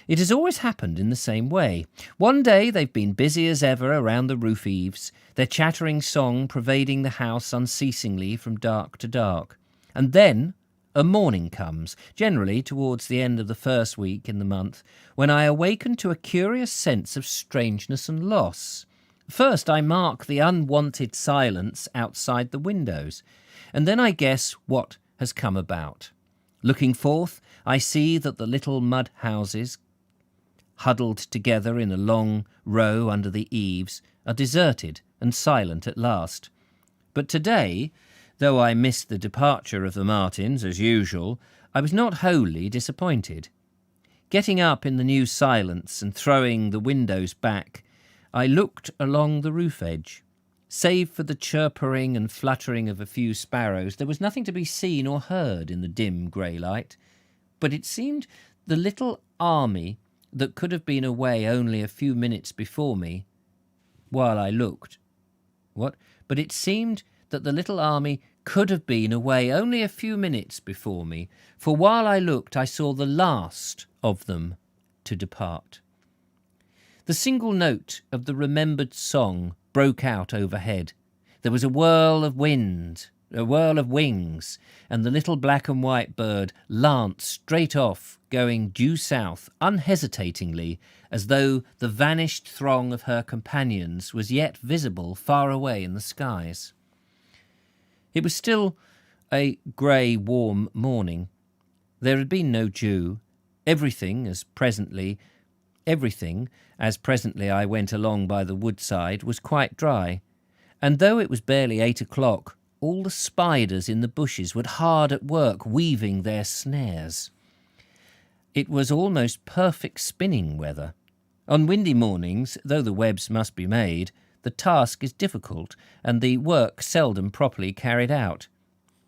[SPEAKER 1] It has always happened in the same way. One day they've been busy as ever around the roof eaves, their chattering song pervading the house unceasingly from dark to dark. And then a morning comes, generally towards the end of the first week in the month, when I awaken to a curious sense of strangeness and loss. First I mark the unwanted silence outside the windows, and then I guess what has come about. Looking forth, I see that the little mud houses, huddled together in a long row under the eaves, are deserted and silent at last. But today, though I missed the departure of the Martins, as usual, I was not wholly disappointed. Getting up in the new silence and throwing the windows back, I looked along the roof edge. Save for the chirping and fluttering of a few sparrows, there was nothing to be seen or heard in the dim grey light. But it seemed the little army that could have been away only a few minutes before me, while I looked. What? But it seemed that the little army could have been away only a few minutes before me, for while I looked I saw the last of them to depart. The single note of the remembered song broke out overhead. There was a whirl of wind, a whirl of wings, and the little black and white bird lanced straight off, going due south, unhesitatingly, as though the vanished throng of her companions was yet visible far away in the skies. It was still a grey, warm morning. There had been no dew. Everything, as presently I went along by the woodside, was quite dry, and though it was barely 8 o'clock, all the spiders in the bushes were hard at work weaving their snares. It was almost perfect spinning weather. On windy mornings, though the webs must be made, the task is difficult and the work seldom properly carried out.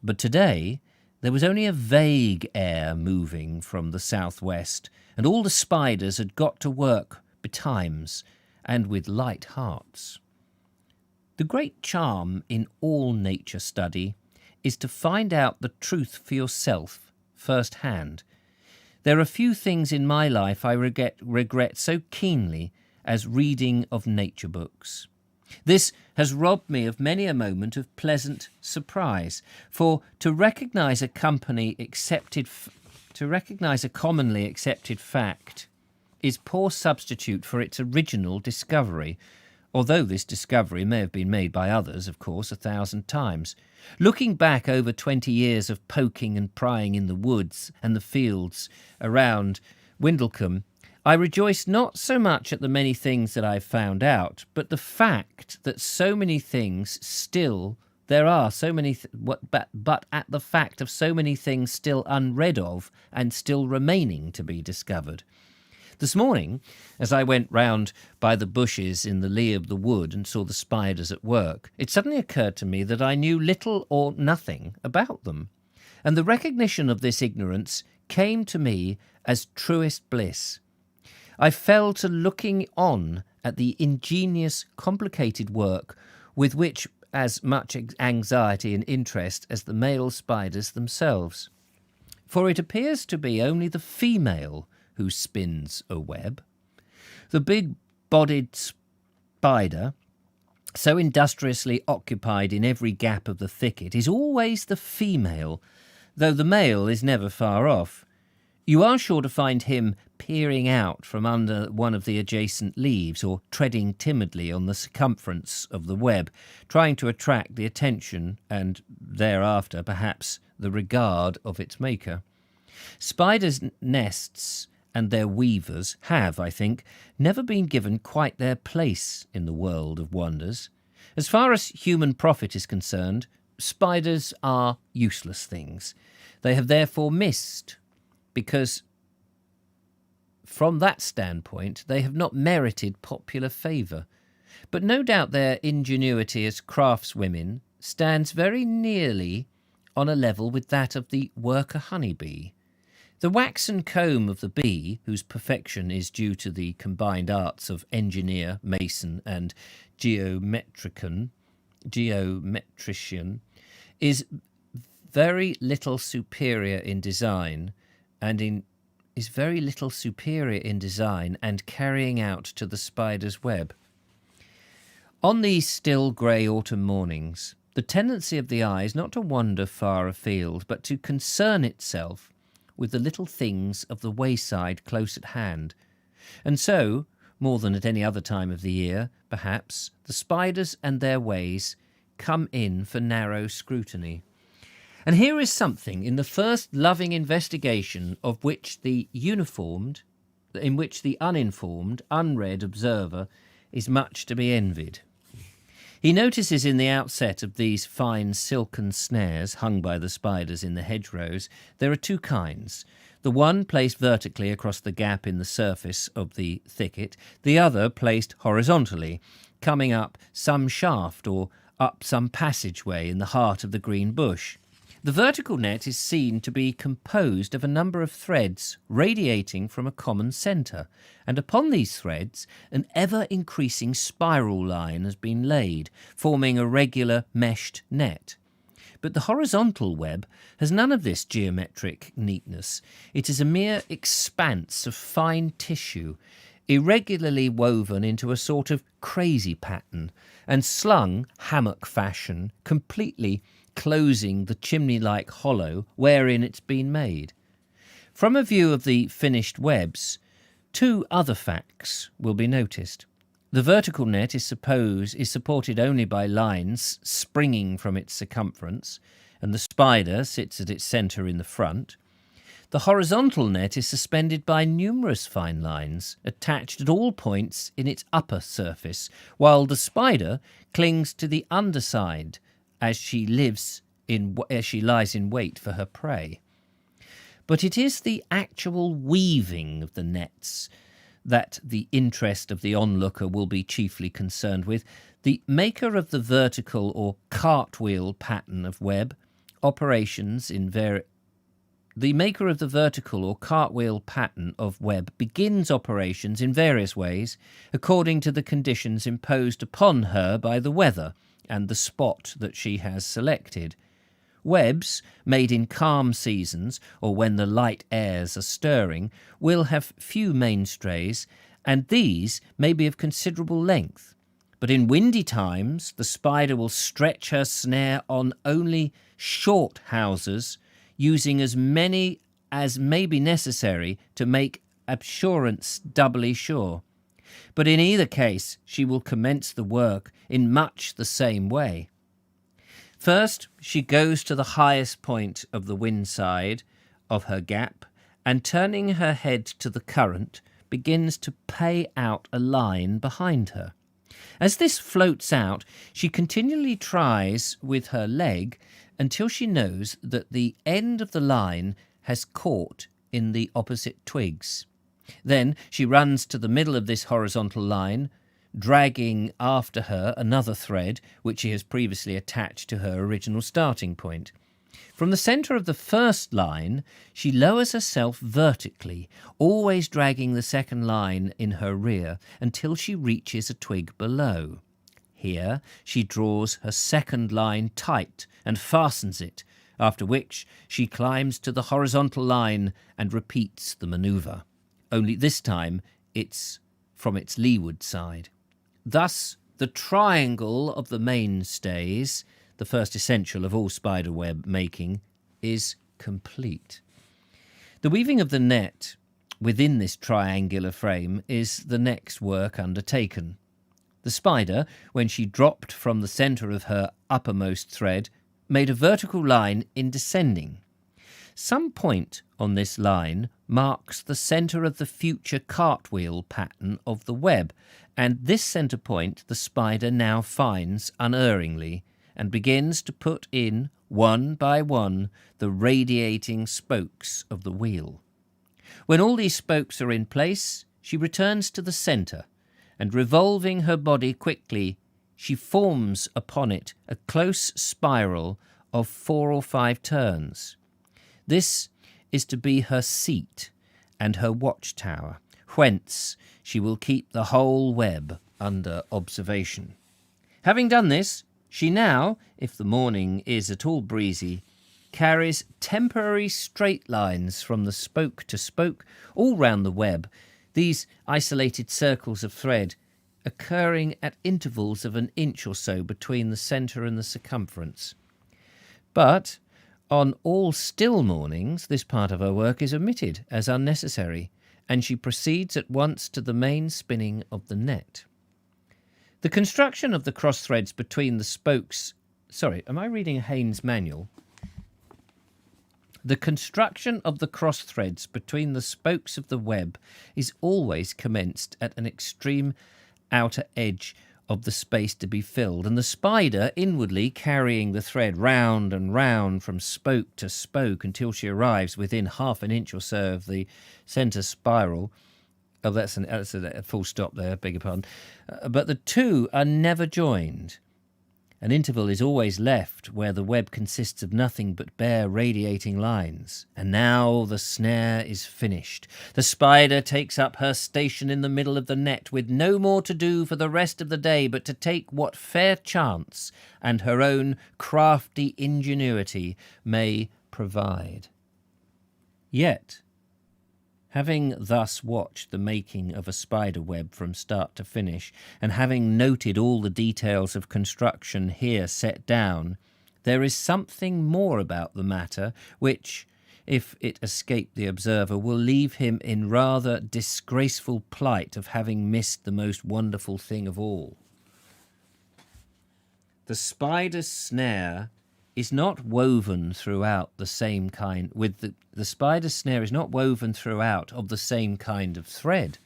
[SPEAKER 1] But today there was only a vague air moving from the southwest, and all the spiders had got to work betimes, and with light hearts. The great charm in all nature study is to find out the truth for yourself first-hand. There are few things in my life I regret so keenly as reading of nature books. This has robbed me of many a moment of pleasant surprise, for to recognise a commonly accepted fact is poor substitute for its original discovery, although this discovery may have been made by others, of course, 1,000 times. Looking back over 20 years of poking and prying in the woods and the fields around Windlecombe, I rejoice not so much at the many things that I've found out, but the fact that so many things still, there are so many, but at the fact of so many things still unread of and still remaining to be discovered. This morning, as I went round by the bushes in the lee of the wood and saw the spiders at work, it suddenly occurred to me that I knew little or nothing about them, and the recognition of this ignorance came to me as truest bliss. I fell to looking on at the ingenious, complicated work with which as much anxiety and interest as the male spiders themselves. For it appears to be only the female who spins a web. The big-bodied spider, so industriously occupied in every gap of the thicket, is always the female, though the male is never far off. You are sure to find him peering out from under one of the adjacent leaves or treading timidly on the circumference of the web, trying to attract the attention and thereafter, perhaps, the regard of its maker. Spiders' nests and their weavers have, I think, never been given quite their place in the world of wonders. As far as human profit is concerned, spiders are useless things. They have therefore missed, because from that standpoint they have not merited popular favour. But no doubt their ingenuity as craftswomen stands very nearly on a level with that of the worker honeybee. The waxen comb of the bee, whose perfection is due to the combined arts of engineer, mason, and geometrician, is very little superior in design, and carrying out to the spider's web. On these still grey autumn mornings, the tendency of the eye is not to wander far afield, but to concern itself with the little things of the wayside close at hand. And so, more than at any other time of the year, perhaps, the spiders and their ways come in for narrow scrutiny. And here is something in the first loving investigation of which the uninformed, unread observer is much to be envied. He notices in the outset of these fine silken snares hung by the spiders in the hedgerows, there are two kinds. The one placed vertically across the gap in the surface of the thicket, the other placed horizontally, coming up some shaft or up some passageway in the heart of the green bush. The vertical net is seen to be composed of a number of threads radiating from a common centre, and upon these threads an ever-increasing spiral line has been laid, forming a regular meshed net. But the horizontal web has none of this geometric neatness. It is a mere expanse of fine tissue, irregularly woven into a sort of crazy pattern, and slung hammock fashion, completely closing the chimney-like hollow wherein it's been made. From a view of the finished webs, two other facts will be noticed. The vertical net is supported only by lines springing from its circumference, and the spider sits at its centre in the front. The horizontal net is suspended by numerous fine lines attached at all points in its upper surface, while the spider clings to the underside as she lies in wait for her prey. But it is the actual weaving of the nets that the interest of the onlooker will be chiefly concerned with. The maker of the vertical or cartwheel pattern of web operations in The maker of the vertical or cartwheel pattern of web begins operations in various ways according to the conditions imposed upon her by the weather and the spot that she has selected. Webs made in calm seasons or when the light airs are stirring will have few mainstays, and these may be of considerable length. But in windy times the spider will stretch her snare on only short hawsers, using as many as may be necessary to make assurance doubly sure. But in either case she will commence the work in much the same way. First, she goes to the highest point of the wind side of her gap, and turning her head to the current, begins to pay out a line behind her. As this floats out, she continually tries with her leg until she knows that the end of the line has caught in the opposite twigs. Then she runs to the middle of this horizontal line, dragging after her another thread which she has previously attached to her original starting point. From the centre of the first line, she lowers herself vertically, always dragging the second line in her rear until she reaches a twig below. Here she draws her second line tight and fastens it, after which she climbs to the horizontal line and repeats the manoeuvre. Only this time it's from its leeward side. Thus, the triangle of the mainstays, the first essential of all spider web making, is complete. The weaving of the net within this triangular frame is the next work undertaken. The spider, when she dropped from the centre of her uppermost thread, made a vertical line in descending. Some point on this line marks the centre of the future cartwheel pattern of the web, and this centre point the spider now finds unerringly, and begins to put in, one by one, the radiating spokes of the wheel. When all these spokes are in place, she returns to the centre, and revolving her body quickly, she forms upon it a close spiral of 4 or 5 turns. This is to be her seat and her watchtower, whence she will keep the whole web under observation. Having done this, she now, if the morning is at all breezy, carries temporary straight lines from the spoke to spoke all round the web, these isolated circles of thread occurring at intervals of an inch or so between the centre and the circumference. But on all still mornings this part of her work is omitted as unnecessary, and she proceeds at once to the main spinning of the net. The construction of the cross threads between the spokes... Sorry, am I reading Haynes' manual? The construction of the cross threads between the spokes of the web is always commenced at an extreme outer edge of the space to be filled, and the spider inwardly carrying the thread round and round from spoke to spoke until she arrives within half an inch or so of the centre spiral. Oh, that's a full stop there, beg your pardon. But the two are never joined. An interval is always left where the web consists of nothing but bare radiating lines. And now the snare is finished. The spider takes up her station in the middle of the net, with no more to do for the rest of the day but to take what fair chance and her own crafty ingenuity may provide. Yet, having thus watched the making of a spider web from start to finish, and having noted all the details of construction here set down, there is something more about the matter which, if it escape the observer, will leave him in rather disgraceful plight of having missed the most wonderful thing of all. The spider's snare is not woven throughout the same kind the spider's snare is not woven throughout of the same kind of thread.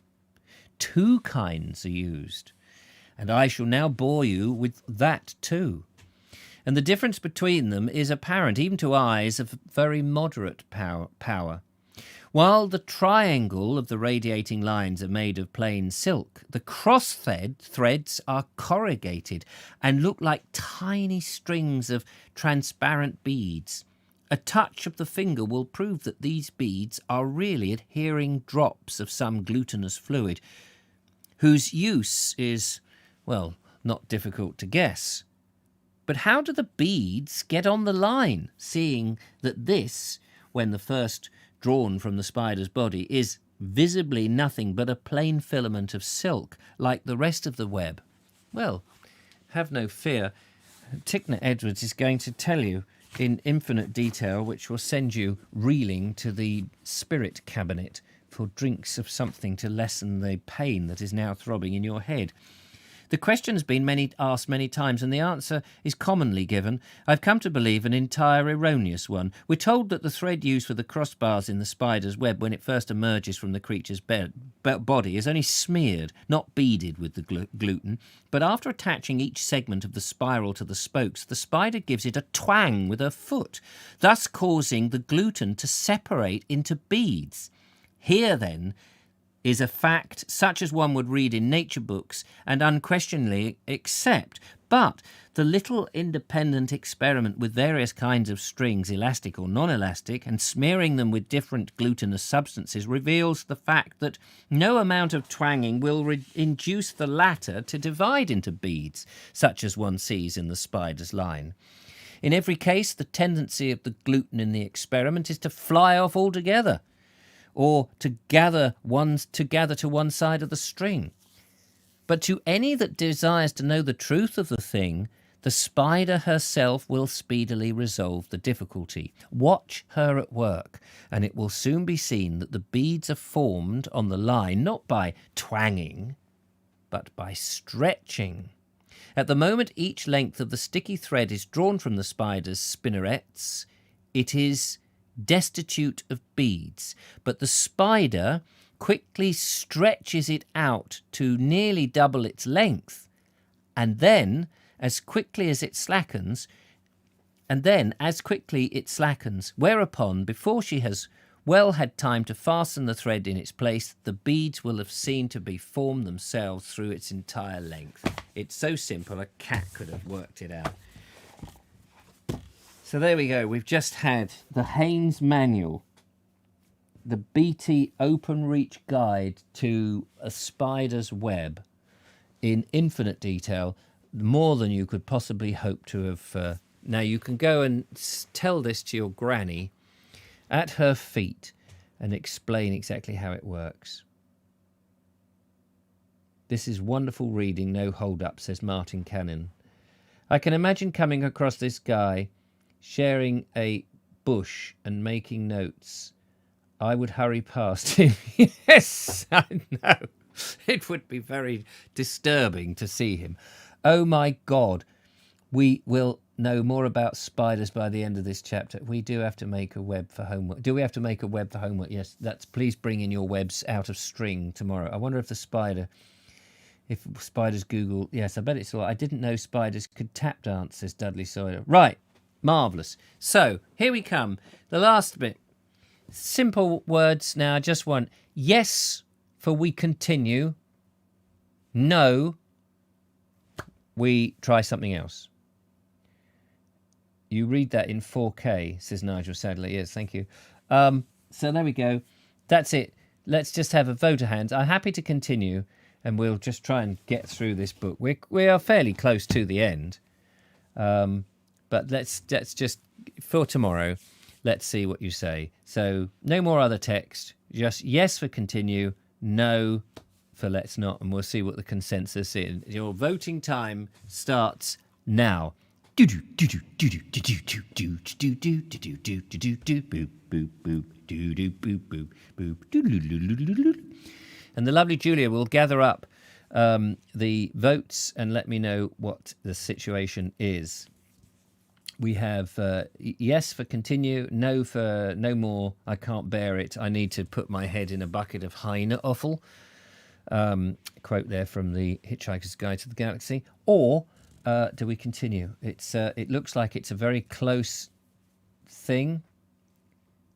[SPEAKER 1] 2 kinds are used, and I shall now bore you with that too. And the difference between them is apparent even to eyes of very moderate power. While the triangle of the radiating lines are made of plain silk, the cross threads are corrugated and look like tiny strings of transparent beads. A touch of the finger will prove that these beads are really adhering drops of some glutinous fluid, whose use is, well, not difficult to guess. But how do the beads get on the line, seeing that this, when the first drawn from the spider's body, is visibly nothing but a plain filament of silk, like the rest of the web? Well, have no fear. Tickner Edwards is going to tell you in infinite detail, which will send you reeling to the spirit cabinet for drinks of something to lessen the pain that is now throbbing in your head. The question has been asked many times, and the answer is commonly given. I've come to believe an entire erroneous one. We're told that the thread used for the crossbars in the spider's web when it first emerges from the creature's body is only smeared, not beaded with the gluten. But after attaching each segment of the spiral to the spokes, the spider gives it a twang with her foot, thus causing the gluten to separate into beads. Here, then, is a fact such as one would read in nature books and unquestionably accept. But the little independent experiment with various kinds of strings, elastic or non-elastic, and smearing them with different glutinous substances reveals the fact that no amount of twanging will induce the latter to divide into beads, such as one sees in the spider's line. In every case, the tendency of the gluten in the experiment is to fly off altogether, or to gather to one side of the string. But to any that desires to know the truth of the thing, the spider herself will speedily resolve the difficulty. Watch her at work, and it will soon be seen that the beads are formed on the line not by twanging, but by stretching. At the moment each length of the sticky thread is drawn from the spider's spinnerets, it is destitute of beads, but the spider quickly stretches it out to nearly double its length, and then as quickly it slackens, whereupon, before she has well had time to fasten the thread in its place, the beads will have seen to be formed themselves through its entire length. It's so simple, a cat could have worked it out. So there we go. We've just had the Haynes Manual, the BT Open Reach Guide to a Spider's Web, in infinite detail, more than you could possibly hope to have. Now you can go and tell this to your granny at her feet and explain exactly how it works. This is wonderful reading, no hold up, says Martin Cannon. I can imagine coming across this guy sharing a bush and making notes. I would hurry past him. Yes, I know. It would be very disturbing to see him. Oh my God. We will know more about spiders by the end of this chapter. We do have to make a web for homework. Do we have to make a web for homework? Yes, please bring in your webs out of string tomorrow. I wonder if if spiders Google. Yes, I bet it's all. I didn't know spiders could tap dance, says Dudley Sawyer. Right. Marvellous. So, here we come. The last bit. Simple words now, just one. Yes, for we continue. No, we try something else. You read that in 4K, says Nigel Sadler. Yes, thank you. So there we go. That's it. Let's just have a vote of hands. I'm happy to continue, and we'll just try and get through this book. We are fairly close to the end. But let's just, for tomorrow, let's see what you say. So no more other text, just yes for continue, no for let's not, and we'll see what the consensus is. Your voting time starts now. And the lovely Julia will gather up the votes and let me know what the situation is. We have yes for continue, no for no more, I can't bear it, I need to put my head in a bucket of Heine offal. Quote there from the Hitchhiker's Guide to the Galaxy. Or do we continue? It looks like it's a very close thing.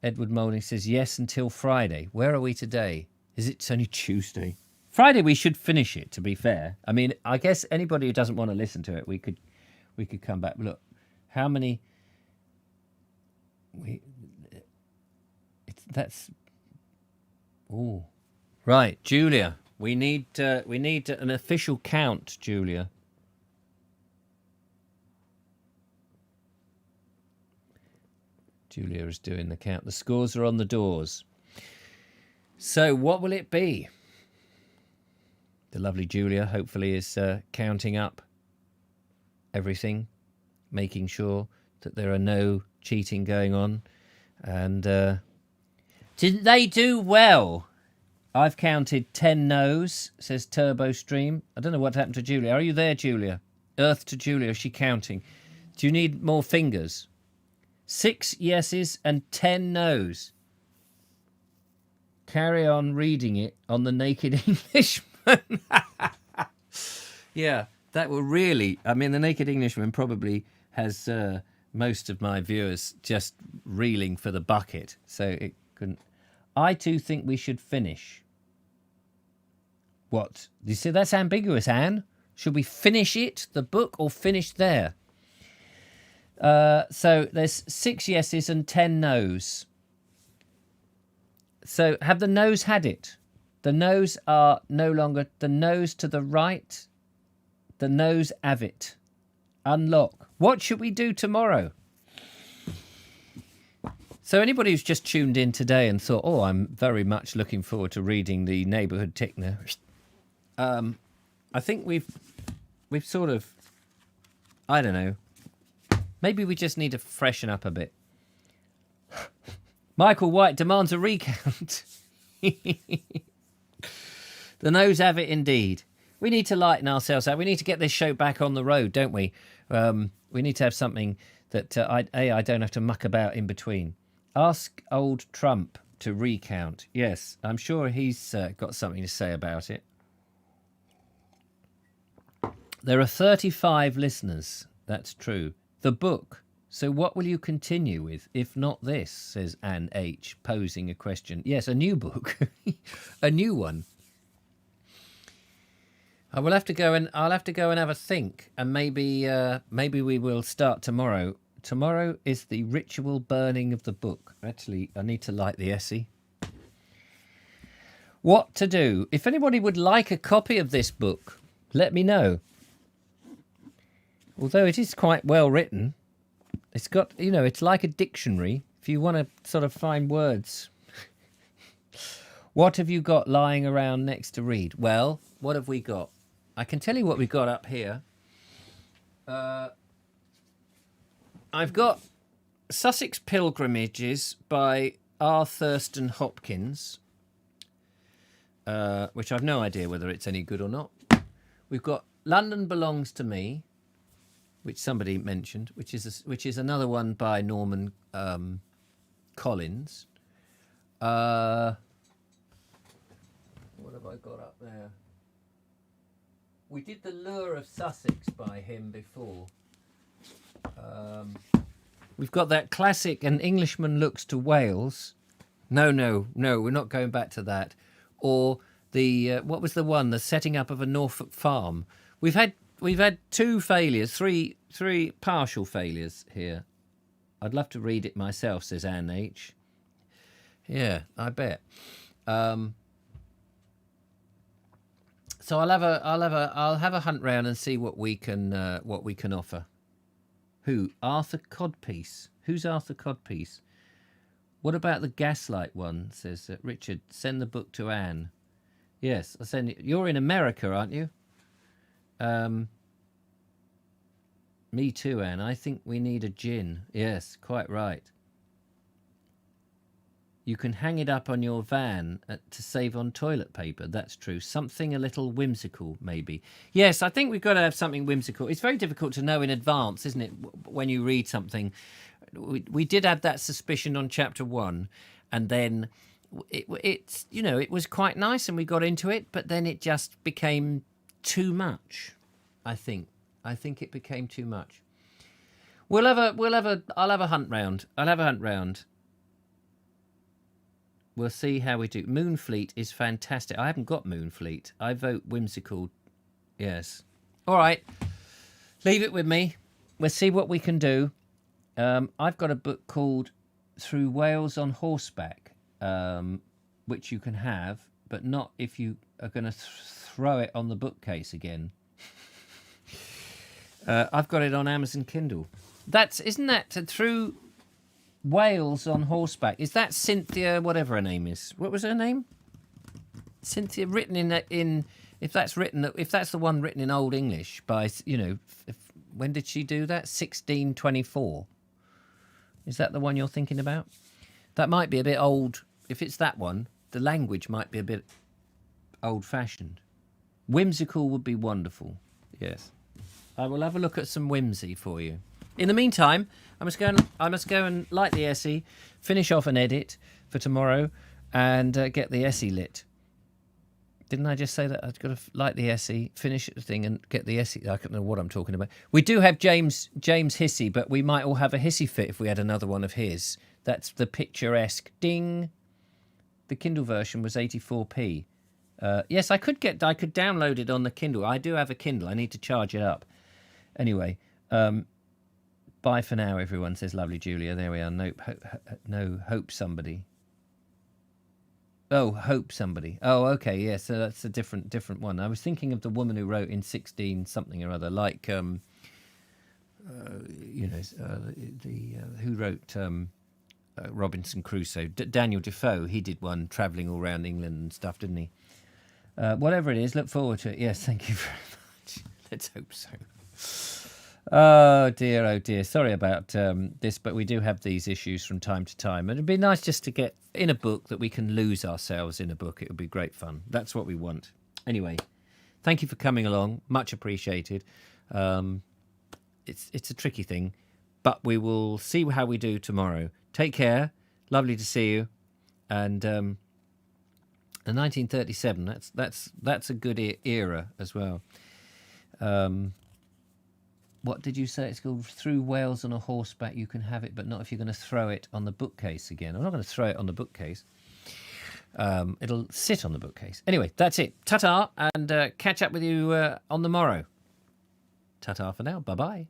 [SPEAKER 1] Edward Moulding says, yes, until Friday. Where are we today? It's only Tuesday. Friday we should finish it, to be fair. I mean, I guess anybody who doesn't want to listen to it, we could come back. Look, how many... That's... Oh, right, Julia. We need an official count, Julia. Julia is doing the count. The scores are on the doors. So what will it be? The lovely Julia hopefully is counting up everything, making sure that there are no cheating going on. And didn't they do well? I've counted 10 no's, says Turbo Stream. I don't know what happened to Julia. Are you there, Julia? Earth to Julia, is she counting? Do you need more fingers? 6 yeses and 10 no's. Carry on reading it on the Naked Englishman. Yeah, that will really... I mean, the Naked Englishman probably has most of my viewers just reeling for the bucket. So it couldn't... I too think we should finish. What? You see, that's ambiguous, Anne. Should we finish it, the book, or finish there? So there's 6 yeses and 10 no's. So have the no's had it? The no's are no longer... The no's to the right. The no's have it. Unlock. What should we do tomorrow? So anybody who's just tuned in today and thought, oh, I'm very much looking forward to reading the Neighbourhood Tickner. I think we've sort of... I don't know. Maybe we just need to freshen up a bit. Michael White demands a recount. The no's have it indeed. We need to lighten ourselves up. We need to get this show back on the road, don't we? We need to have something that I don't have to muck about in between. Ask old Trump to recount. Yes, I'm sure he's got something to say about it. There are 35 listeners. That's true. The book. So what will you continue with, if not this, says Anne H., posing a question. Yes, a new book. A new one. I'll have to go and have a think, and maybe we will start tomorrow. Tomorrow is the ritual burning of the book. Actually, I need to light the Essie. What to do? If anybody would like a copy of this book, let me know. Although it is quite well written. It's got, it's like a dictionary. If you want to sort of find words. What have you got lying around next to read? Well, what have we got? I can tell you what we've got up here. I've got Sussex Pilgrimages by R. Thurston Hopkins, which I've no idea whether it's any good or not. We've got London Belongs to Me, which somebody mentioned, which is another one by Norman Collins. What have I got up there? We did The Lure of Sussex by him before. We've got that classic An Englishman Looks to Wales. No, we're not going back to that. Or the what was the one? The Setting Up of a Norfolk Farm. We've had 2 failures, three partial failures here. I'd love to read it myself, says Anne H. Yeah, I bet. So I'll have a hunt round and see what we can offer. Who? Arthur Codpiece. Who's Arthur Codpiece? What about the Gaslight one? Says Richard. Send the book to Anne. Yes, I'll send it. You're in America, aren't you? Me too, Anne. I think we need a gin. Yes, quite right. You can hang it up on your van to save on toilet paper. That's true. Something a little whimsical, maybe. Yes, I think we've got to have something whimsical. It's very difficult to know in advance, isn't it, when you read something. We did have that suspicion on chapter 1, and then it was quite nice and we got into it, but then it just became too much, I think. I think it became too much. I'll have a hunt round. We'll see how we do. Moonfleet is fantastic. I haven't got Moonfleet. I vote whimsical. Yes. All right. Leave it with me. We'll see what we can do. I've got a book called Through Wales on Horseback, which you can have, but not if you are going to throw it on the bookcase again. I've got it on Amazon Kindle. Isn't that Through Wales on Horseback? Is that Cynthia, whatever her name is? What was her name? Cynthia, written in if that's the one written in Old English by, when did she do that? 1624. Is that the one you're thinking about? That might be a bit old. If it's that one, the language might be a bit old-fashioned. Whimsical would be wonderful. Yes. I will have a look at some whimsy for you. In the meantime, I must go and light the SE, finish off an edit for tomorrow, and get the SE lit. Didn't I just say that? I've got to light the SE, finish the thing, and get the SE. I don't know what I'm talking about. We do have James Hissey, but we might all have a hissy fit if we had another one of his. That's the picturesque ding. The Kindle version was 84p. Yes, I could download it on the Kindle. I do have a Kindle. I need to charge it up. Anyway, bye for now, everyone, says lovely Julia. There we are. Hope somebody. Oh, Hope somebody. Oh, okay, yeah, so that's a different one. I was thinking of the woman who wrote in 16 something or other, like, who wrote Robinson Crusoe. Daniel Defoe, he did one travelling all around England and stuff, didn't he? Whatever it is, look forward to it. Yes, thank you very much. Let's hope so. Oh dear. Sorry about this, but we do have these issues from time to time. And it'd be nice just to get in a book that we can lose ourselves in a book. It would be great fun. That's what we want. Anyway, thank you for coming along. Much appreciated. It's a tricky thing, but we will see how we do tomorrow. Take care. Lovely to see you. And 1937, that's a good era as well. What did you say it's called? Through Wales on a Horseback, you can have it, but not if you're going to throw it on the bookcase again. I'm not going to throw it on the bookcase. It'll sit on the bookcase. Anyway, that's it. Ta-ta, and catch up with you on the morrow. Ta-ta for now. Bye-bye.